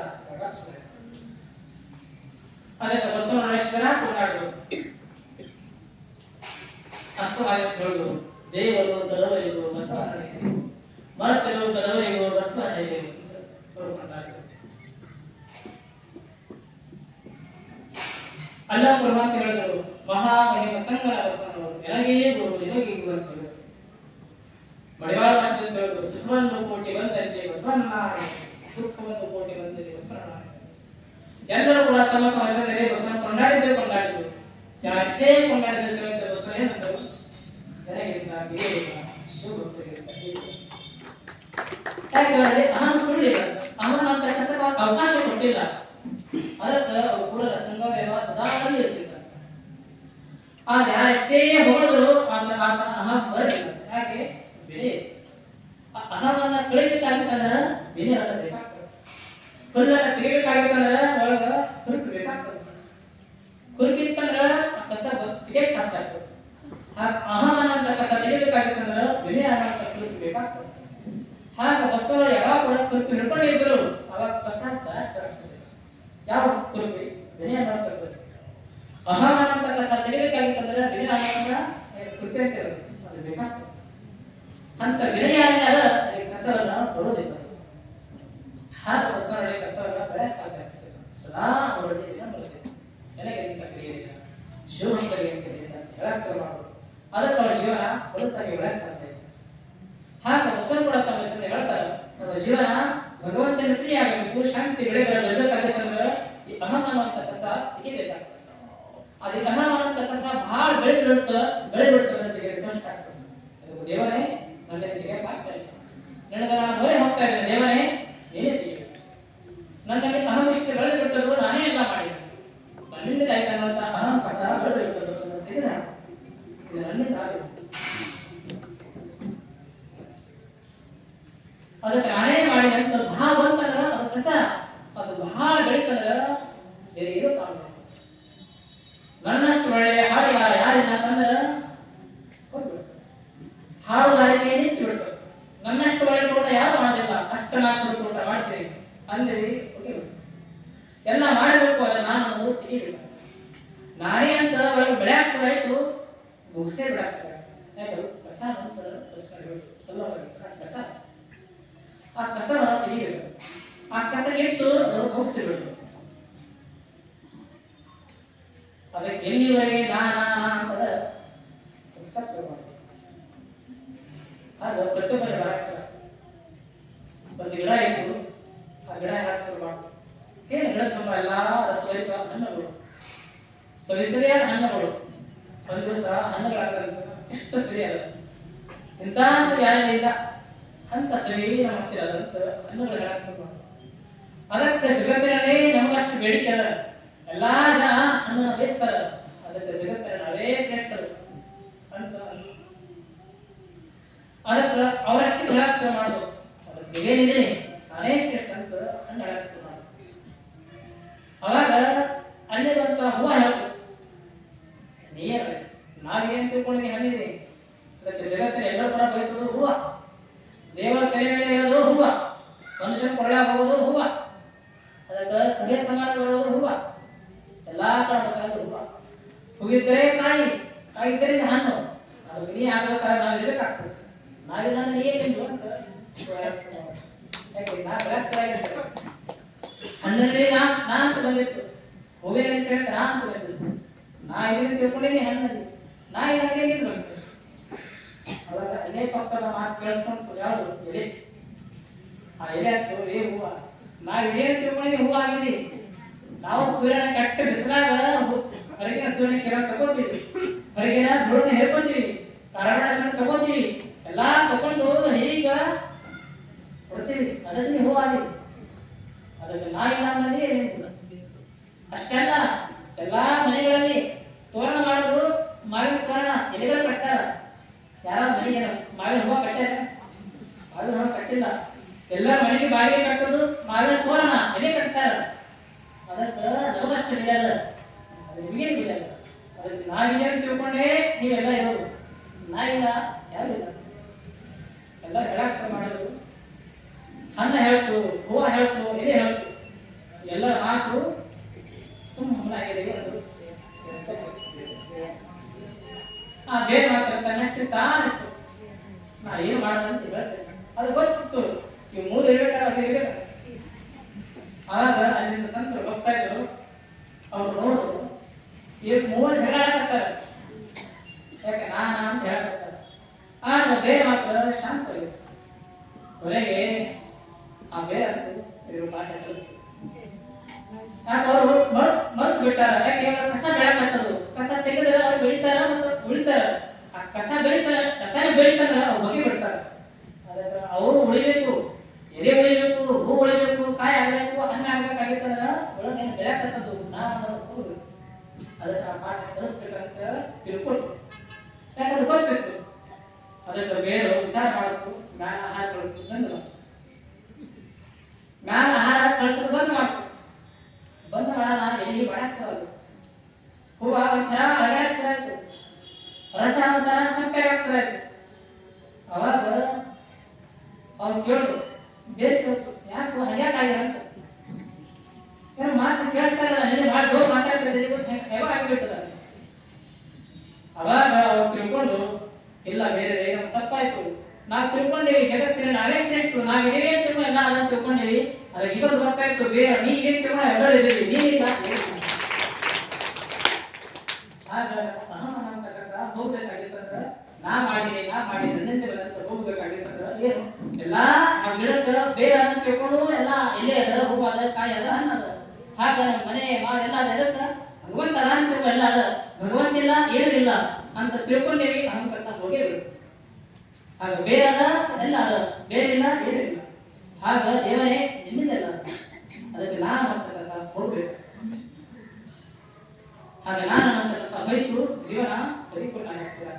ಅದಕ್ಕೆ ಬಸವಣ್ಣೇಶ್ವರ ಕೊಂಡಾಡರು. ಅರ್ಥವಾಗುವುದು ದೇವರು ಗಲವರಿಗೂ ಬಸವಣ್ಣನಿಗೆ, ಮರತರು ಗಲವರಿಗೂ ಬಸವಣ್ಣನಿಗೆ ಅಲ್ಲ ಪ್ರಭಾತ ಹೇಳಿದರು. ಮಹಾಮಹಿಮ ಸಂಗನ ಬಸವಣ್ಣವರು ನನಗೇ ಗುರು ನಿನಗೆ ಗುರು ಅಂತ ಹೇಳಿದರು. ಮಡಿವಾಳ ಭಾಷೆಯಲ್ಲಿ ಹೇಳಿದರು, ಸುಖವನ್ನು ಕೋಟಿ ಬಂದಂತೆ ಬಸವಣ್ಣ, ದುಃಖವನ್ನು ಕೋಟಿ ಬಂದಂತೆ ಬಸವಣ್ಣ. ಎಲ್ಲರೂ ಕೂಡ ತಮ್ಮ ವಚನದಲ್ಲಿ ಬಸವಣ್ಣ ಕೊಂಡಾಡಿದ್ದು. ಯಾರೇ ಕೊಂಡಾಡಿದ ಸಮೇತ ಬಸವ ಏನಂದರು? ನನಗಿಂತ ಬೇರೆಯಿಲ್ಲ, ಶಿವಭಕ್ತರಿಗಿಂತ ಯಾಕೆ ಹೇಳಿ ಅಹಂ ಸುಳ್ಳಿಲ್ಲ, ಅಹಂ ಅಂತ ಕಸಕ ಅವಕಾಶ ಕೊಟ್ಟಿಲ್ಲ. ಅದಕ್ಕೆ ಅವರು ಕೂಡ ಸಂಘವ್ಯವ ಸದಾ ಇರ್ತಿದ್ದಾರೆ. ಆದ್ರೆ ಯಾರಷ್ಟೇ ಹೊಗಳಿದ್ರು ಅಹಂ ಬರಲಿಲ್ಲ. ಯಾಕೆ? ಬೆಲೆ ಅಹಮನ್ನ ಕಳಿಬೇಕಾಗಿತ್ತಂದ್ರೆ ಬೆಲೆ ಬೇಕಾಗ್ತದೆ. ಹುಲ್ಲನ್ನ ತೆಗಿಬೇಕಾಗಿತ್ತಂದ್ರೆ ಒಳಗ ಹುರುಕು ಬೇಕಾಗ್ತದೆ. ಹುರುಕಿತ್ತಂದ್ರೆ ಕಸ ತೆಗೆಯಕ್ ಸಾಧ್ಯ ಆಗ್ತದೆ. ಅಹಮನ್ನ ಕಸ ತೆಗಿಬೇಕಾಗಿತ್ತಂದ್ರೆ ಬೆಲೆ ಅನ್ನೋ ಹುರುಕು ಬೇಕಾಗ್ತದೆ. ಹಾಗ ಬಸವ ಯಾವಾಗ ಕೂಡ ಕುರುಪಿ ಹಿಡ್ಕೊಂಡಿದ್ರು ಅವಾಗ ಕಸ ಆಗ್ತದೆ. ಯಾವ ಕುರುಪಿ ಬೆಳೆ ಅನ್ನೋ ಅಹಮನ ತೆಗಿಬೇಕಾಗಿತ್ತಂದ್ರೆ ದಿನ ಆಗಂದ್ರ ಕೃಪೆ ಅಂತ ಇರುತ್ತೆ ಅದು ಬೇಕಾಗ್ತದೆ ಅಂತ ವಿನಯಾದ ಕಸವನ್ನ ಕೊಡೋದಿಲ್ಲ ಹಾಗೆ ಹೊಸನೊಡೆ ಕಸವನ್ನ ಬೆಳೆಯಕ್ಕೆ ಸಾಧ್ಯ ಆಗ್ತದೆ ಸದಾ ಅವರೊಳಗೆ ದಿನ ಬರುತ್ತೆ ನನಗೆ ಇಂಥ ಕ್ರಿಯೆಯಿಲ್ಲ ಶಿವಭಕ್ತರಿಗೆ ಅಂತ ಹೇಳಕ್ ಶುರು ಮಾಡೋದು ಅದಕ್ಕೆ ಅವ್ರ ಜೀವನ ಹೊಲಸಾಗಿ ಬೆಳೆಯಕ್ಕೆ ಸಾಧ್ಯ ಇದೆ ಹಾಗೆ ಹೊಸ ಕೂಡ ತಮ್ಮ ಜನ ಹೇಳ್ತಾರೆ ನಮ್ಮ ಜೀವನ ಭಗವಂತನ ಪ್ರಿಯ ಆಗಬೇಕು ಶಾಂತಿ ಬೆಳೆಗಳಾಗಬೇಕಂದ್ರೆ ಈ ಅಹಂ ಅನ್ನುವಂಥ ಕಸ ತೆಗಿಬೇಕಾಗ್ತದೆ ಅದು ಅಹಂ ಅನ್ನುವಂಥ ಕಸ ಬಹಳ ಬೆಳೆ ಬೀಳುತ್ತೆ ಕಷ್ಟ ಆಗ್ತದೆ ದೇವರೇ ನನ್ನ ತೆಗೆಯಕ್ಕೆ ಆಗ್ತಾ ಇಲ್ಲ ನನಗೆ ನಾನು ಮೊರೆ ಹೋಗ್ತಾ ಇದ್ದೇನೆ ದೇವರೇ ಏನೇ ತೆಗೆಯಬೇಕು ನನ್ನಲ್ಲಿ ಅಹಂ ಇಷ್ಟು ಬೆಳೆದು ಬಿಟ್ಟರು ನಾನೇ ಎಲ್ಲ ಮಾಡಿದೆ ನನ್ನಿಂದ ಆಯ್ತು ಅನ್ನುವಂಥ ಅಹಂ ಕಸ ಬೆಳೆದು ಬಿಟ್ಟರು ತೆಗೆದ ಇದು ನನ್ನಿಂದ ಆಗಿದೆ ಅದಕ್ಕೆ ನಾನೇ ಮಾಡಿದ ಅಂತ ಭಾವ ಬಂತಂದ್ರ ಅದು ಕಸ ಅದು ಬಹಳ ಬೆಳೀತಂದ್ರ ಬೇರೆ ಇರೋ ಕಾರಣ ನನ್ನಷ್ಟು ಒಳ್ಳೆಯ ಹಾಡುಗಾರ ಯಾರಿಲ್ಲ ಅಂತಂದ್ರೆ ಹಾಡುಗಾರಿಕೆ ನಿಂತು ಬಿಡ್ತಾರೆ ನನ್ನಷ್ಟು ಒಳ್ಳೆ ತೋಟ ಯಾರು ಮಾಡೋದಿಲ್ಲ ಅಷ್ಟ ನಾಲ್ಕು ತೋಟ ಮಾಡ್ತೀವಿ ಅಂದ್ರೆ ಎಲ್ಲ ಮಾಡಬೇಕು ಅಲ್ಲ ನಾನು ಅನ್ನೋದು ತಿಳಿಬೇಕು ನಾನೇ ಅಂತ ಒಳಗೆ ಬೆಳೆಯಾಕ್ ಶುರು ಆಯ್ತು ಮುಗಿಸೇ ಬಿಡಾಕ್ ಶುರು ಆಯ್ತು ಯಾಕಂದ್ರೆ ಕಸ ಅಂತ ಕಸ ಆ ಕಸವನ್ನು ತೆಗಿಬೇಕು ಆ ಕಸ ಗೆದ್ದು ಮುಗಿಸಿಬಿಡ್ಬೇಕು ಅದಕ್ಕೆ ಎಲ್ಲಿವರೆಗೆ ಅಂತದ ಮುಗಿಸಕ್ ಶುರು ಮಾಡಿ ಅದು ಪ್ರತಿಯೊಬ್ಬರು ಬೆಳಕ್ ಶುರು ಒಂದು ಗಿಡ ಇತ್ತು ಆ ಗಿಡ ಹಾಕಿ ಶುರು ಮಾಡಿ ಏನು ಗಿಡ ತುಂಬ ಎಲ್ಲ ರಸಭರಿತವಾದ ಹಣ್ಣುಗಳು ಸವಿಸರಿಯಾದ ಹಣ್ಣುಗಳು ಒಂದು ದಿವಸ ಹಣ್ಣುಗಳಾಗಲ್ಲ ಎಷ್ಟು ಸರಿಯಾದ ಇಂಥ ಸರಿ ಯಾರಿಲ್ಲ ಅಂತ ಸರಿ ನಮ್ಮ ಹತ್ತಿರ ಅದಂತ ಹಣ್ಣುಗಳು ಹೇಳಕ್ ಶುರು ಮಾಡಿ ಅದಕ್ಕೆ ಜಗತ್ತಿನಲ್ಲಿ ನಮಗಷ್ಟು ಬೇಡಿಕೆ ಅದ ಎಲ್ಲಾ ಜನ ಹಣ್ಣನ್ನು ಬೇಯಿಸ್ತಾರ ಅದಕ್ಕೆ ಜಗತ್ತಿನ ನಾವೇ ಶ್ರೇಷ್ಠರು ಅಂತ ಅದಕ್ಕೆ ಅವರಷ್ಟು ಹೇಳಕ್ ಶುರು ಮಾಡೋದು ಅದಕ್ಕೆ ಏನಿದೆ ನಾನೇ ಶ್ರೇಷ್ಠ ಅಂತ ಹಣ್ಣು ಹೇಳಕ್ ಶುರು ಮಾಡೋದು ಅವಾಗ ಅಲ್ಲಿರುವಂತ ಹೂವು ಹೇಳ್ತು ನೀರ ನಾವೇನ್ ತಿಳ್ಕೊಂಡಿದ್ದೀವಿ ಹಣ್ಣಿದೆ ಅದಕ್ಕೆ ಜಗತ್ತಿನ ಎಲ್ಲರೂ ಕೂಡ ಬಯಸೋದು ಹೂವು ದೇವರ ತಲೆ ಮೇಲೆ ಇರೋದು ಹೂವ ಮನುಷ್ಯನ ಕೊರಳಾಗ ಹೋಗೋದು ಹೂವ ಅದಕ್ಕೆ ಸಭೆ ಸಮಾನ ಬರೋದು ಹೂವ ಎಲ್ಲಾ ಕಡೆ ಹೂವ ಹೂವಿದ್ದರೆ ಕಾಯಿ ಕಾಯಿದ್ದರೆ ಹಣ್ಣು ಅದು ನೀ ಆಗ್ಬೇಕಾದ್ರೆ ನಾವು ಇರ್ಬೇಕಾಗ್ತದೆ ನಾವಿಲ್ಲ ಏನಿಲ್ಲ ಅಂತ ಯಾಕೆ ನಾ ಬೆಳಕ್ ಹಣ್ಣಲ್ಲಿ ನಾ ಅಂತ ಬಂದಿತ್ತು ಹೂವಿನಲ್ಲಿ ಸೇರಿದ ನಾ ಅಂತ ಬಂದಿತ್ತು ನಾ ಇದನ್ನು ತಿಳ್ಕೊಂಡಿದ್ದೀನಿ ಹಣ್ಣಲ್ಲಿ ನಾ ಇದಂಗೆ ಏನಿಲ್ಲ ಅವಾಗ ಎಲೆ ಪಕ್ಕದ ಮಾತು ಕೇಳಿಸ್ಕೊಂಡು ಯಾವುದು ಎಲೆ ಆ ಎಲೆ ಹತ್ತು ಹೂವ ನಾವು ಎಲೆ ಅಂತ ತಿಳ್ಕೊಂಡು ಹೂವು ಆಗಿದ್ದೀವಿ ನಾವು ಸೂರ್ಯನ ಕೆಟ್ಟ ಬಿಸಿಲಾಗ ಹೊರಗಿನ ಸೂರ್ಯನ ಕಿರಣ ತಗೋತೀವಿ ಹೊರಗಿನ ಧೂಳನ್ನ ಹೇರ್ಕೊಂತೀವಿ ಕಾರಣ ತಗೋತೀವಿ ಎಲ್ಲಾ ತಗೊಂಡು ಹೀಗ ಕೊಡ್ತೀವಿ ಅದಕ್ಕೆ ಹೂವು ಆಗಿ ಅದಕ್ಕೆ ನಾ ಇಲ್ಲ ಅನ್ನೋದೇ ಏನಿಲ್ಲ ಅಷ್ಟೆಲ್ಲ ಎಲ್ಲಾ ಮನೆಗಳಲ್ಲಿ ತೋರಣ ಮಾಡೋದು ಮಾವಿನ ತೋರಣ ಎಲೆಗಳು ಕಟ್ಟಾರ ಯಾರ ಮನೆಗೆ ಮಾವಿನ ಹೂವು ಕಟ್ಟ್ಯಾರ ಮಾವಿನ ಹೂವು ಕಟ್ಟಿಲ್ಲ ಎಲ್ಲ ಮನೆಗೆ ಬಾಗಿಲು ಕಟ್ಟೋದು ಮಾವಿನ ತೋರಣ ಎಲೆ ಕಟ್ತಾರ ಅದಕ್ಕೆ ನಮಗಷ್ಟು ಹಿಡಿಯಲ್ಲ ಅದು ನಿಮಗೇನು ಹಿಡಿಯಲ್ಲ ಅದಕ್ಕೆ ನಾವಿದೇನು ತಿಳ್ಕೊಂಡೇ ನೀವೆಲ್ಲ ಇರೋದು ನಾ ಇಲ್ಲ ಯಾರು ಇಲ್ಲ ಎಲ್ಲ ಹೇಳಾಕ್ಷರ ಮಾಡೋದು ಹಣ್ಣ ಹೇಳ್ತು ಹೂವು ಹೇಳ್ತು ಎಲೆ ಹೇಳ್ತು ಎಲ್ಲ ಮಾತು ಸುಮ್ಮನಾಗಿದೆ ಅದು ಆ ಬೇರೆ ಮಾತಾಡ್ತಾ ನೆಕ್ಸ್ಟ್ ತಾನಿತ್ತು ನಾ ಏನು ಮಾಡೋದು ಅಂತ ಹೇಳ್ತೇನೆ ಅದು ಗೊತ್ತಿತ್ತು ಇವು ಮೂರು ಇರ್ಬೇಕಾದ್ರೆ ಅದು ಇರ್ಬೇಕು ಆಗ ಅಲ್ಲಿಂದ ಸಂತರು ಹೋಗ್ತಾ ಇದ್ರು ಅವ್ರು ನೋಡಿದ್ರು ಈಗ ಮೂವರು ಜಗಳ ಆಡಕತ್ತಾರೆ ಯಾಕೆ ನಾನ ಅಂತ ಹೇಳಕತ್ತಾರೆ ಆಗ ಬೇರೆ ಮಾತ್ರ ಶಾಂತ ಕೊನೆಗೆ ಆ ಬೇರೆ ಇವರು ಪಾಠ ಕಲಿಸ್ತಾರೆ ಯಾಕೆ ಅವರು ಮರ್ತು ಬಿಟ್ಟಾರ ಯಾಕೆ ಕಸ ಬೆಳಕತ್ತದು ಕಸ ತೆಗೆದ್ರೆ ಅವ್ರು ಬೆಳಿತಾರ ಮತ್ತು ಉಳಿತಾರ ಆ ಕಸ ಬೆಳಿತಾರ ಅವ್ರು ಬಗೆ ಬಿಡ್ತಾರ ಅದಕ್ಕೆ ಅವರು ಉಳಿಬೇಕು ಎಲೆ ಉಳಿಬೇಕು ಹೂ ಉಳಿಬೇಕು ಕಾಯಿ ಆಗ್ಬೇಕು ಹಣ್ಣು ಆಗ್ಬೇಕಾಗಿತ್ತಂದ್ರ ಒಳಗೇನು ಬೆಳಕತ್ತದು ನಾವು ಹೋಗ್ಬೇಕು ಅದಕ್ಕೆ ಆ ಪಾಠ ಕಲಿಸ್ಬೇಕಂತ ತಿಳ್ಕೊತು ಯಾಕಂದ್ರೆ ಗೊತ್ತಿತ್ತು ಅದಕ್ಕೆ ಬೇರೆ ವಿಚಾರ ಮಾಡಬೇಕು ಜ್ಞಾನ ಆಹಾರ ಕಳಿಸೋದು ಬಂದು ಜ್ಞಾನ ಆಹಾರ ಕಳಿಸೋದು ಬಂದು ಮಾಡೋಣ ಎಲ್ಲಿ ಮಾಡಕ್ ಸವಾಲು ಹೂವ ಒಂಥರ ಅಳಗಾಡಕ್ ಶುರು ಆಯ್ತು ರಸ ಒಂಥರ ಸಂಪೆಗಾಕ್ ಶುರು ಆಯ್ತು ಅವಾಗ ಅವ್ರು ಕೇಳಿದ್ರು ಬೇರೆ ಕೇಳ್ತು ಯಾಕೆ ಹಂಗ್ಯಾಕಾಗಿದೆ ಅಂತ ಏನೋ ಮಾತು ಕೇಳಿಸ್ತಾ ಇಲ್ಲ ನನಗೆ ಭಾಳ ಜೋರು ಮಾತಾಡ್ತಿದ್ದೆ ಇವತ್ತು ಹೇಗೋ ಆಗಿಬಿಟ್ಟದ ನಾವು ತಿಳ್ಕೊಂಡೇವಿ ಜಗತ್ತಿನ ನಾವೇ ಶ್ರೇಷ್ಠರು, ನಾವಿದೇವೆ ತಿಳ್ಕೊಂಡು ಎಲ್ಲ ಅದನ್ನು ತಿಳ್ಕೊಂಡೇವಿ. ಅದಕ್ಕೆ ಇವತ್ತು ಗೊತ್ತಾಯ್ತು ಬೇರೆ ನೀ ಇದೇ ತಿಳ್ಕೊಂಡು ಎಲ್ಲರೂ ಇದ್ದೀವಿ, ನೀನಿಲ್ಲ. ಆಗ ಅಂತ ಕಸ ಹೋಗ್ಬೇಕಾಗಿತ್ತಂದ್ರೆ ನಾ ಮಾಡಿದೆ ನನ್ನಿಂದ ಹೋಗ್ಬೇಕಾಗಿತ್ತಂದ್ರೆ ಏನು ಎಲ್ಲ ಆ ಗಿಡಕ್ಕೆ ಬೇರೆ ಅದನ್ನು ತಿಳ್ಕೊಂಡು ಎಲ್ಲ ಎಲೆ ಅದ ಹೂವು ಅದ ಕಾಯಿ ಅದ ಹಣ್ಣು ಅದ. ಹಾಗ ಮನೆ ಎಲ್ಲ ಅದ ಎದಕ್ಕೆ ಭಗವಂತ ಅದ ಅಂತ ಎಲ್ಲ ಅದ, ಭಗವಂತ ಇಲ್ಲ ಏನು ಇಲ್ಲ ಅಂತ ತಿಳ್ಕೊಂಡೇವಿ. ಅಹಂಕಸ ಹೋಗೇವಿ. ಆಗ ಬೇರೆ ಅದ ಎಲ್ಲ ಅದ, ಬೇರೆ ಇಲ್ಲ ಏನು ಇಲ್ಲ. ಆಗ ದೇವರೇ ನಿನ್ನಿಂದೆಲ್ಲ ಅದಕ್ಕೆ ನಾನು ಅಂತ ಕಸ ಹೋಗ್ಬೇಕು. ಹಾಗೆ ನಾನು ಅಂತ ಕಸ ಹೋಯ್ತು, ಜೀವನ ಪರಿಪೂರ್ಣ ಆಗ್ತದೆ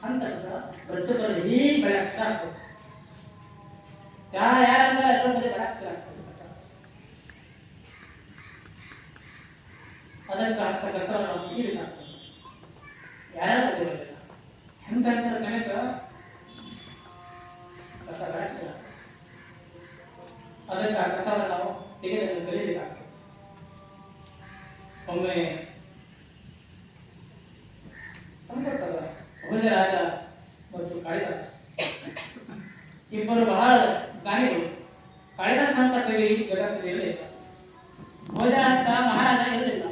ಅಂತ ಕಸ ಪ್ರತಿಯೊಬ್ಬರು ಹೀಗೆ ಬೆಳೆಸ್ತಾ ಆಗ್ತದೆ. ಯಾರಂತ ಎಲ್ಲ ಮೇಲೆ ಬೆಳೆಸ್ತಾ ಆಗ್ತದೆ ಕಸ. ಅದಕ್ಕೆ ಅಂತ ಕಸವನ್ನು ನಾವು ಹೀರಿಲ್ಲ, ಯಾರು ಬರೋದಿಲ್ಲ. ಎಂತ ಸಮೇತ ಕಸ ಬೆಳೆಸಿಲ್ಲ. ಅದಕ್ಕೆ ಆ ಕಸವನ್ನು ನಾವು ತೆಗೆದನ್ನು ಕಲಿಬೇಕಾಗ್ತದೆ. ಒಮ್ಮೆ ಭೋಜರಾಜ ಮತ್ತು ಕಾಳಿದಾಸ್ ಇಬ್ಬರು ಬಹಳ ಜ್ಞಾನಿಗಳು. ಕಾಳಿದಾಸ ಅಂತ ಕವಿ ಜಗತ್ತಿನಲ್ಲಿ ಇರಲಿಲ್ಲ, ಭೋಜರಾಜ ಮಹಾರಾಜ ಇರಲಿಲ್ಲ.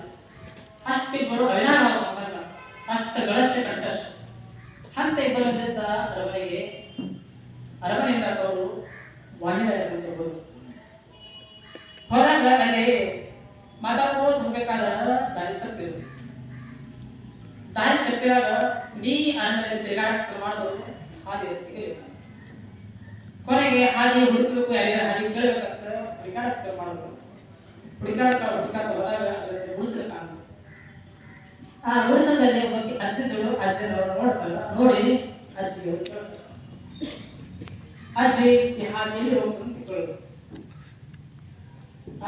ಅಷ್ಟಿಬ್ಬರು ಅವಿನಾಭಾವ ಸಂಬಂಧ, ಅಷ್ಟು ಗಳಶ್ಯ ಕಂಠಶ್ಯ ಅಂತ ಇಬ್ಬರು ದಿವಸ ಅರಮನೆಯಿಂದ ಅವರು ವಾಹಿನಿಯ ಹೋದಾಗ ಅಲ್ಲಿ ಮಾತಾಡ್ಕೋತ ಹೋಗ್ಬೇಕಾದ ದಾರಿ ತಪ್ಪಿದ್ರು. ದಾರಿ ತಪ್ಪಿದಾಗ ಇಡೀ ಅರಣ್ಯದಲ್ಲಿ ತಿರುಗಾಡಕ್ಕೆ ಶುರು ಮಾಡಿದವರು ಹಾದಿ ಸಿಗಲಿಲ್ಲ. ಕೊನೆಗೆ ಹಾದಿ ಹುಡುಕಬೇಕು, ಯಾರಿಗಾರ ಹಾದಿ ಕೇಳಬೇಕಂತ ಹುಡುಕಾಡಕ್ಕೆ ಶುರು ಮಾಡಿದ್ರು. ಹುಡುಕಾಡ್ತಾ ಹೋದಾಗ ಅದರಲ್ಲಿ ಉಳಿಸಲು ಕಾಣ. ಆ ಉಳಿಸದಲ್ಲಿ ಹೋಗಿ ಅಜ್ಜಿಗಳು ಅಜ್ಜಿನವರು ನೋಡ್ತಲ್ಲ, ನೋಡಿ ಅಜ್ಜಿಗೆ ಅಜ್ಜಿ ಈ ಹಾದಿಯಲ್ಲಿ ಹೋಗ್ಕೊಂಡು ತಿಳ್ಕೊಳ್ಳೋದು.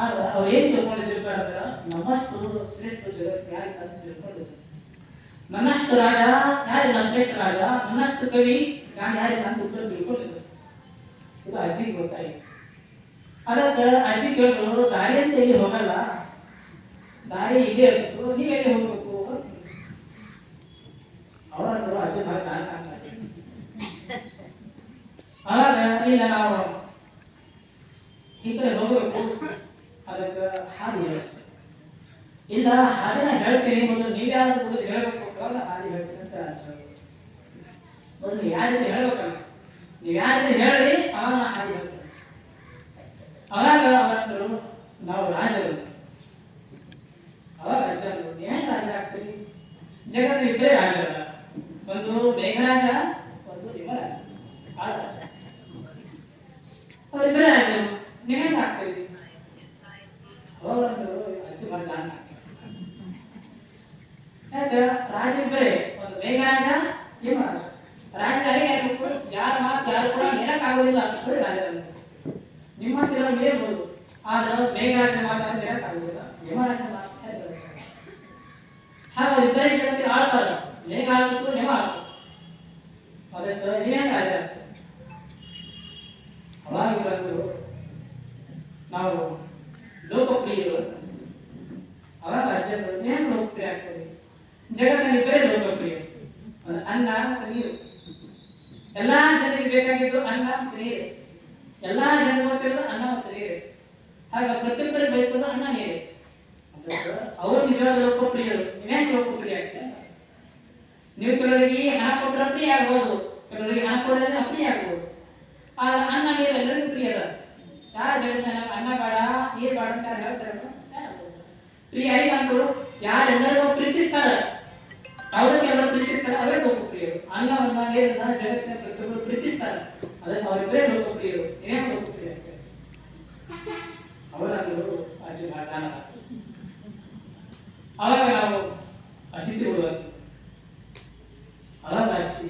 ಆಗ ಅವ್ರು ಏನ್ ತಿಳ್ಕೊಂಡಿದ್ರು ಅಂದ್ರೆ ನಮ್ಮಷ್ಟು ಶ್ರೇಷ್ಠ ಜಗತ್ತು ಯಾರಿಗೆ ಅಂತ ತಿಳ್ಕೊಂಡಿದ್ರು. ನನ್ನಷ್ಟು ರಾಜ ಯಾರಿಲ್ಲ, ಶ್ರೇಷ್ಠ ರಾಜ ನನ್ನಷ್ಟು ಕವಿ ನಾನು ಯಾರಿಲ್ಲ ಅಂತ ಉತ್ತರ ತಿಳ್ಕೊಂಡಿದ್ರು. ಇದು ಅಜ್ಜಿಗೆ ಗೊತ್ತಾಯಿತು. ಅದಕ್ಕೆ ಅಜ್ಜಿ ಕೇಳಿದ್ರು, ದಾರಿ ಅಂತ ಎಲ್ಲಿ ಹೋಗಲ್ಲ, ದಾರಿ ಇದೇ ಇರ್ಬೇಕು, ನೀವೆಲ್ಲಿ ಹೋಗ್ಬೇಕು. ಅವರಂದ್ರು ಅಜ್ಜಿ ಬಹಳ ಜಾಣ ಆಗ್ತಾರೆ. ಆಗ ಇಲ್ಲ ನಾವು ಈ ಕಡೆ ಹೋಗಬೇಕು, ಅದಕ್ಕೆ ಹಾದಿ ಇಲ್ಲ, ಹಾದಿನ ಹೇಳ್ತೀನಿ, ಮೊದಲು ನೀವ್ಯಾರು ಹೇಳಬೇಕು ಹಾದಿ ಹೇಳ್ತೀನಿ ಅಂತ ಮೊದಲು ಯಾರಿಗೆ ಹೇಳ್ಬೇಕಲ್ಲ, ನೀವು ಯಾರಿಗೆ ಹೇಳಿ ಅವಾಗ ನಾ ಹಾದಿ ಹೇಳ್ತೇನೆ. ಅವಾಗ ಅವರಂದ್ರು ನಾವು ರಾಜರು. ಅವಾಗ ಅಜ್ಜರು ಏನ್ ರಾಜ ಆಗ್ತೀರಿ, ಜಗತ್ತಿನ ಇಬ್ಬರೇ ರಾಜರಲ್ಲ, ಒಂದು ಮೇಘರಾಜ ಒಂದು ಯುವರಾಜ, ಕಾಳರಾಜ. ಅವರಿಬ್ಬರೇ ರಾಜರು, ನೀವೇನ್ ಆಗ್ತೀರಿ? ಅವರಂದ್ರು ಅಜ್ಜಿ ಬಹಳ ಜಾಣ ಆಗ್ತಾರೆ. ಯಾಕೆ ರಾಜ ಇಬ್ಬರೇ, ಒಂದು ಮೇಘರಾಜ ಯುವರಾಜ. ರಾಜಕಾರಿಗೆ ಯಾರ ಮಾತು ಯಾರು ಕೂಡ ನೆರಕ್ಕಾಗೋದಿಲ್ಲ, ರಾಜರನ್ನು ನಿಮ್ಮ ಹತ್ತಿರ ಹೇಳ್ಬೋದು, ಆದ್ರೆ ಮೇಘರಾಜ ಮಾತಾಡ ನೆರಕ್ಕಾಗೋದಿಲ್ಲ, ಯಮರಾಜ ಮಾತು. ಹಾಗಾಗಿ ಇಬ್ಬರೇ ಜಗತ್ತಿಗೆ ಆಳ್ತಾರೆ, ಮೇಘ ಆಳ್ಬೇಕು, ಯಮ ಆಳ್ಬೇಕು. ಅದಕ್ಕೆ ನೀವೇನು ರಾಜ ಆಗ್ತದೆ. ಅವಾಗ ಬಂದು ನಾವು ಲೋಕಪ್ರಿಯರು. ಅವಾಗ ಅಜ್ಜರು ಏನು ಲೋಕಪ್ರಿಯ ಆಗ್ತದೆ, ಜಗತ್ತಿನಲ್ಲಿ ಇಬ್ಬರೇ ಲೋಕಪ್ರಿಯ, ಅನ್ನ ಮತ್ತು ನೀರು. ಎಲ್ಲಾ ಜನರಿಗೆ ಬೇಕಾಗಿದ್ದು ಅನ್ನ ಮತ್ತು ನೀರು, ಎಲ್ಲಾ ಜನರಿಗೆ ಗೊತ್ತಿರೋದು ಅನ್ನ ಮತ್ತು ನೀರು. ಆಗ ಪ್ರತಿಯೊಬ್ಬರಿಗೆ ಬಯಸೋದು ಅನ್ನ ನೀರು. ಅವರು ನಿಜವಾದ ಲೋಕಪ್ರಿಯರು. ನೀವೇನು ಲೋಕಪ್ರಿಯ ಆಗ್ತದೆ? ನೀವು ಕೆಲವರಿಗೆ ಹಣ ಕೊಟ್ಟರೆ ಪ್ರಿಯ ಆಗ್ಬೋದು, ಕೆಲವರಿಗೆ ಹಣ ಕೊಡೋದ್ರೆ ಅಪ್ರಿಯ ಆಗ್ಬೋದು. ಆದ್ರೆ ಅನ್ನ ನೀರು ಎಲ್ಲರಿಗೂ ಪ್ರಿಯದ. ಯಾರು ಜಗತ್ತಿನ ಅನ್ನ ಬೇಡ ನೀರು ಬೇಡ ಅಂತ ಹೇಳ್ತಾರೆ, ಪ್ರಿಯ ಐದಂತರು ಯಾರೆಲ್ಲರಿಗೂ ಪ್ರೀತಿಸ್ತಾರೆ, ಯಾವುದಕ್ಕೆ ಎಲ್ಲರೂ ಪ್ರೀತಿಸ್ತಾರೆ ಅವರೇ ಲೋಕಪ್ರಿಯರು. ಅನ್ನವನ್ನ ನೀರನ್ನ ಜಗತ್ತಿನ ಪ್ರತಿಯೊಬ್ಬರು ಪ್ರೀತಿಸ್ತಾರೆ, ಅದಕ್ಕೆ ಅವರಿಬ್ಬರೇ ಲೋಕಪ್ರಿಯರು. ಏನೇನು ಲೋಕಪ್ರಿಯ ಆಗ್ತದೆ? ಅವರನ್ನು ಅಜ್ಜಿ ಜಾಣ. ಅವಾಗ ನಾವು ಅತಿಥಿ ಬಿಡುವ, ಅವಾಗ ಅಜ್ಜಿ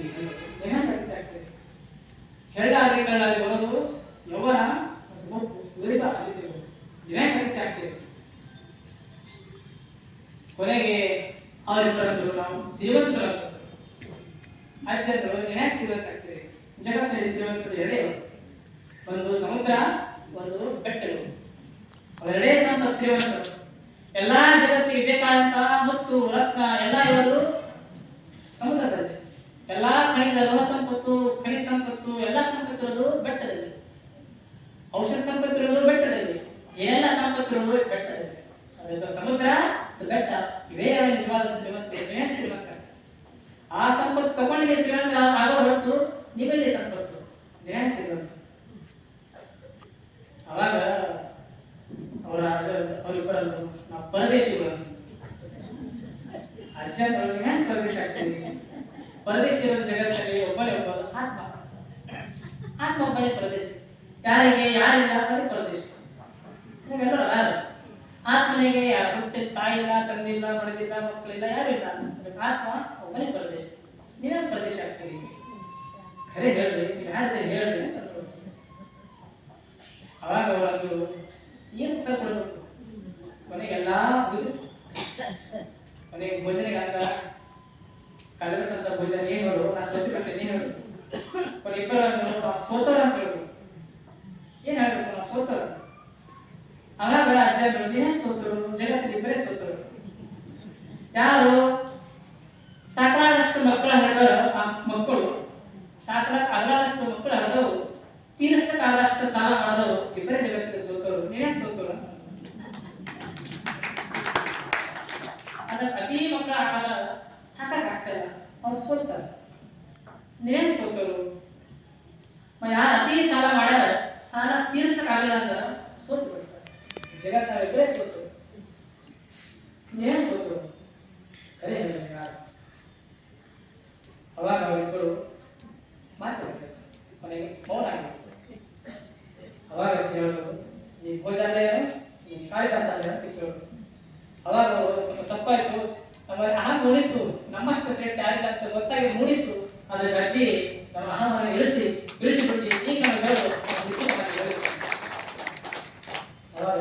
ಏನೇನು ಆಗ್ತದೆ, ಹೆಳ್ಳ ಅಧಿಕಾರಿ ಬರೋದು ಯೌವನ ವಿರುದ್ಧ ಅತಿಥಿಗಳು ಇವೇನು ಕಲಿತೆ ಆಗ್ತದೆ. ಕೊನೆಗೆ ಅವರಿಬ್ಬರನ್ನು ನಾವು ಶ್ರೀಮಂತರ ಅಜ್ಜಂದರು ಏನೇನು ಶ್ರೀಮಂತ ಆಗ್ತದೆ. ಜಗತ್ತಿನಲ್ಲಿ ಶ್ರೀಮಂತರು ಎರಡೇ, ಒಂದು ಸಮುದ್ರ, ಒಂದು ಬೆಟ್ಟಗಳು. ಅವೆರಡೇ ಸಂಪತ್ತು ಶ್ರೀಮಂತರು. ಎಲ್ಲಾ ಜಗತ್ತಿಗೆ ಬೇಕಾದಂತ ಮುತ್ತು ರತ್ನ ಎಲ್ಲ ಇರೋದು ಸಮುದ್ರದಲ್ಲಿ. ಎಲ್ಲಾ ಖನಿಜ ಲೋಹ ಸಂಪತ್ತು, ಖನಿಜ ಸಂಪತ್ತು ಎಲ್ಲ ಔಷಧ ಸಂಪತ್ತು ಇರುವುದು ಬೆಟ್ಟದಲ್ಲಿ, ಏನೆಲ್ಲ ಸಂಪತ್ತು ಇರುವುದು ಬೆಟ್ಟದಲ್ಲಿ. ಅದಕ್ಕೆ ಸಮುದ್ರ ಬೆಟ್ಟ ಇವೇ ನಿಜವಾದ ಶ್ರೀಮಂತ ಶ್ರೀಮಂತ. ಆ ಸಂಪತ್ತು ತಗೊಂಡಿಗೆ ಶ್ರೀಮಂತ ಆಗೋ ಹೊರತು ನೀವೆಲ್ಲಿ ಸಂಪತ್ತು ಧ್ಯಾನ ಶ್ರೀಮಂತ. ಅವಾಗ ಅವರಿಬ್ಬರನ್ನು ನಾವು ಪರದೇಶಿಗಳು ಅರ್ಜೆಂಟ್ ಹೆಂಗ್ ಪರದೇಶ ಆಗ್ತೀವಿ. ಪರದೇಶಿಗಳ ಜಗತ್ತಲ್ಲಿ ಒಬ್ಬನೇ ಒಬ್ಬ ಆತ್ಮ. ಆತ್ಮ ಒಬ್ಬನೇ ಪರದೇಶ. ಯಾರಿಗೆ ಯಾರಿಲ್ಲ ಅದೇ ಪರದೇಶ. ನೀವೆಲ್ಲರೂ ಯಾರು ಆತ್ಮನಿಗೆ ಹುಟ್ಟಿದ ತಾಯಿ ಇಲ್ಲ, ತಂದಿಲ್ಲ, ಮಡದಿಲ್ಲ, ಮಕ್ಕಳಿಲ್ಲ, ಯಾರಿಲ್ಲ. ಆತ್ಮ ಒಬ್ಬನೇ ಪರದೇಶ. ನೀವೇ ಪರದೇಶ ಆಗ್ತೀರಿ. ಖರೆ ಹೇಳ್ರಿ, ನೀವು ಯಾರಿದ್ರೆ ಹೇಳ್ರಿ ಅಂತ. ಅವಾಗ ಅವರದ್ದು ಏನು ಉತ್ತರ ಕೊಡಬೇಕು? ಕೊನೆಗೆಲ್ಲ ಮುಗಿದು ಕೊನೆಗೆ ಭೋಜನೆಗೆ ಅಂದ ಕಲಸಂತ ಭೋಜನ ಏನ್ ಹೇಳು, ನಾ ಸೋತಿರ್ತೇನೆ ನೀನು ಹೇಳು. ಕೊನೆ ಇಬ್ಬರು ಸೋತವ್ರ ಅಂತ ಹೇಳ್ಬೇಕು. ಏನ್ ಹೇಳ್ಬೇಕು? ನಾವು ಸೋತವ್ರ. ಅವಾಗ ಅಜ್ಜರು ನೀವೇನ್ ಸೋತರು? ಜಗತ್ತಿನ ಇಬ್ಬರೇ ಸೋತರು. ಯಾರು ಸಾಕಾದಷ್ಟು ಮಕ್ಕಳ ಹಡದವರು, ಆ ಮಕ್ಕಳು ಸಾಕಾಗಕ್ಕೆ ಆಗಲಾದಷ್ಟು ಮಕ್ಕಳು ಹಡದವು, ತೀರಿಸಕ್ಕೆ ಆಗದಷ್ಟು ಸಾಲ ಮಾಡಿದವು, ಇಬ್ಬರೇ ಜಗತ್ತಿನ ಸೋತರು. ನೀವೇನ್ ಸೋತರು? ಅದಕ್ಕೆ ಅತಿ ಮಕ್ಕಳ ಆಗ ಸಾಕಾಗ್ತಾಯಿಲ್ಲ, ಅವ್ರು ಸೋಲ್ತಾರೆ. ನೀವೇನ್ ಸೋತರು? ಯಾರು ಅತಿ ಸಾಲ ಮಾಡ್ಯಾರ, ಸಾಲ ತೀರಿಸಕ್ಕೆ ಆಗಲ್ಲ ಅಂದ್ರೆ ಸೋತು ಬಿಡ್ತಾರೆ. ಜಗತ್ತ ಇಬ್ಬರೇ ಸೋತರು. ನೀವೇನ್ ಸೋತರು? ಕರೆ ಹೇಳಿ ಯಾರು? ಅವಾಗ ಅವರಿಬ್ಬರು ಮಾತಾಡ್ತಾರೆ. ಮನೆಗೆ ಮೌನ ಆಗಿದೆ. ಅವಾಗ ಹೇಳೋದು, ಈ ಭೋಜನ ಏನು, ಈ ಕಾಳಿದಾಸ ಅಂತ ಕೇಳೋದು. ಅವಾಗ ತಪ್ಪಾಯ್ತು, ನಮ್ಮ ಅಹಂ ಮುಡಿತು, ನಮ್ಮಷ್ಟು ಸೆಟ್ ಆಗಿಲ್ಲ ಅಂತ ಗೊತ್ತಾಗಿ ಮುಡಿತು. ಅದರ ರಚಿ ನಮ್ಮ ಅಹಮನ್ನು ಇಳಿಸಿಬಿಟ್ಟು ಈಗ ನಮಗೆ ಹೇಳೋದು. ಅವಾಗ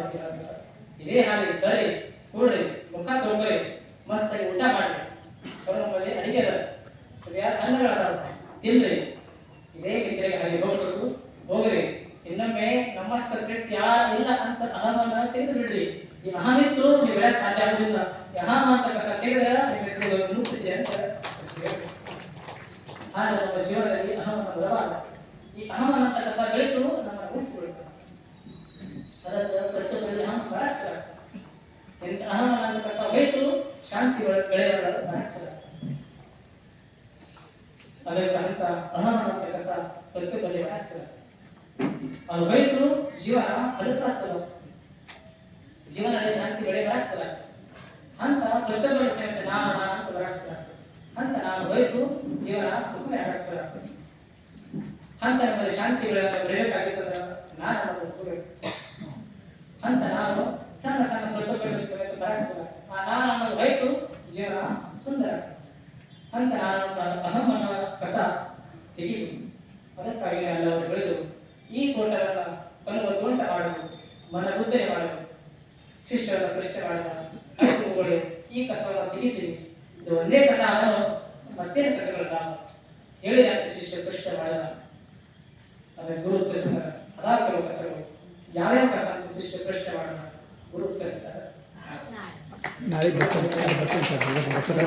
ಇದೇ ಹಾಲಿಗೆ ಬರ್ರಿ, ಕೂಡ್ರಿ, ಮುಖ ತೊಗೊಳ್ರಿ, ಮಸ್ತಾಗಿ ಊಟ ಮಾಡ್ರಿ. ನಮ್ಮಲ್ಲಿ ಅಡಿಗೆ ಅದ, ಸರಿಯಾದ ಅನ್ನಗಳದಾವ, ತಿನ್ರಿ. ಇದೇ ಗಿರಿಗೆಗೆ ಹಾಗೆ ಹೋಗ್ಬೇಕು, ಹೋಗ್ರಿ. ಇನ್ನೊಮ್ಮೆ ನಮ್ಮಷ್ಟ ಸೆಟ್ ಯಾರು ಇಲ್ಲ ಅಂತ ಅಹಮನ್ನ ತೆಗೆದು ಬಿಡ್ರಿ. ಈ ಅಹಮಿತ್ತು ನೀವು ಬೆಳೆ ಸಾಧ್ಯ ಆಗುದಿಲ್ಲ. ಅಹಮ ಅಂತ ಕಸ ತೆಗೆದ್ರೆ ಮುಕ್ತಿದೆ ಅಂತ. ಆದ್ರೆ ನಮ್ಮ ಜೀವನದಲ್ಲಿ ಅಹಮನ ಬರಬಾರದು. ಈ ಅಹಮನ ಅಂತ ಕಸ ಬೆಳೆದು ನಮ್ಮನ್ನು ಉಳಿಸಿಬಿಡ್ತದೆ. ಅದಕ್ಕೆ ಪ್ರತಿಯೊಬ್ಬರಲ್ಲಿ ಅಹಮ ಬರಾಕ್ಸಲ. ಎಂತ ಅಹಮನ ಅಂತ ಕಸ ಬೆಳೆದು ಶಾಂತಿ ಬೆಳೆಯೋದು ಬರಾಕ್ಸಲ. ಅದಕ್ಕೆ ಅಂತ ಅಹಮನ ಅಂತ ಕಸ ಪ್ರತಿಯೊಬ್ಬರಲ್ಲಿ ಬರಾಕ್ಸಲ. ಅದು ಬೆಳೆದು ಜೀವನ ಪರಿಪ್ರಸಲ, ಜೀವನದಲ್ಲಿ ಶಾಂತಿ ಬೆಳೆ ಬರಾಕ್ಸಲ ಅಂತ ಪ್ರತಿಯೊಬ್ಬರ ಸಮೇತ ನಾನು ಅಂತ ಬರಾಕ್ಸಲ ಅಂತ ನಾನು ಬಯತು ಜೀವನ ಸುಮ್ಮನೆ ಆಗಾಕ್ಸಲ ಅಂತ ನಮ್ಮಲ್ಲಿ ಶಾಂತಿ ಬೆಳೆಯಬೇಕಾಗಿರ್ತದ. ನಾನು ಹೋಗಬೇಕು ಅಂತ ನಾನು ಸಣ್ಣ ಸಣ್ಣ ಪ್ರತಿಯೊಬ್ಬರ ಸಮೇತ ಬರಾಕ್ಸಲ. ಆ ನಾನು ಅನ್ನೋದು ಬಯತು ಜೀವನ ಸುಂದರ ಅಂತ ನಾನು ಅಹಮನ ಕಸ ತೆಗೆದು ಅದಕ್ಕಾಗಿ ಎಲ್ಲವರು ಬೆಳೆದು ಈ ತೋಟವನ್ನು ತನ್ನ ತೋಟ ಮಾಡುವುದು, ಮನಗುದ್ದನೆ ಮಾಡುವುದು, ಶಿಷ್ಯರನ್ನು ಪ್ರಶ್ನೆ ಮಾಡುವ ಈ ಕಸವನ್ನು ತೆಗಿತೀವಿ. ಇದು ಒಂದೇ ಕಸ ಅದನ್ನು ಮತ್ತೇನು ಕಸಗಳಲ್ಲ ಹೇಳಿದೆ ಅಂತ ಶಿಷ್ಯ ಪ್ರಶ್ನೆ ಮಾಡಿದ. ಅದನ್ನು ಗುರು ಉತ್ತರಿಸ್ತಾರೆ. ಅದಾದ ಕೆಲವು ಕಸಗಳು ಯಾವ್ಯಾವ ಕಸ ಅಂತ ಶಿಷ್ಯ ಪ್ರಶ್ನೆ ಮಾಡೋಣ, ಗುರು ಉತ್ತರಿಸ್ತಾರೆ.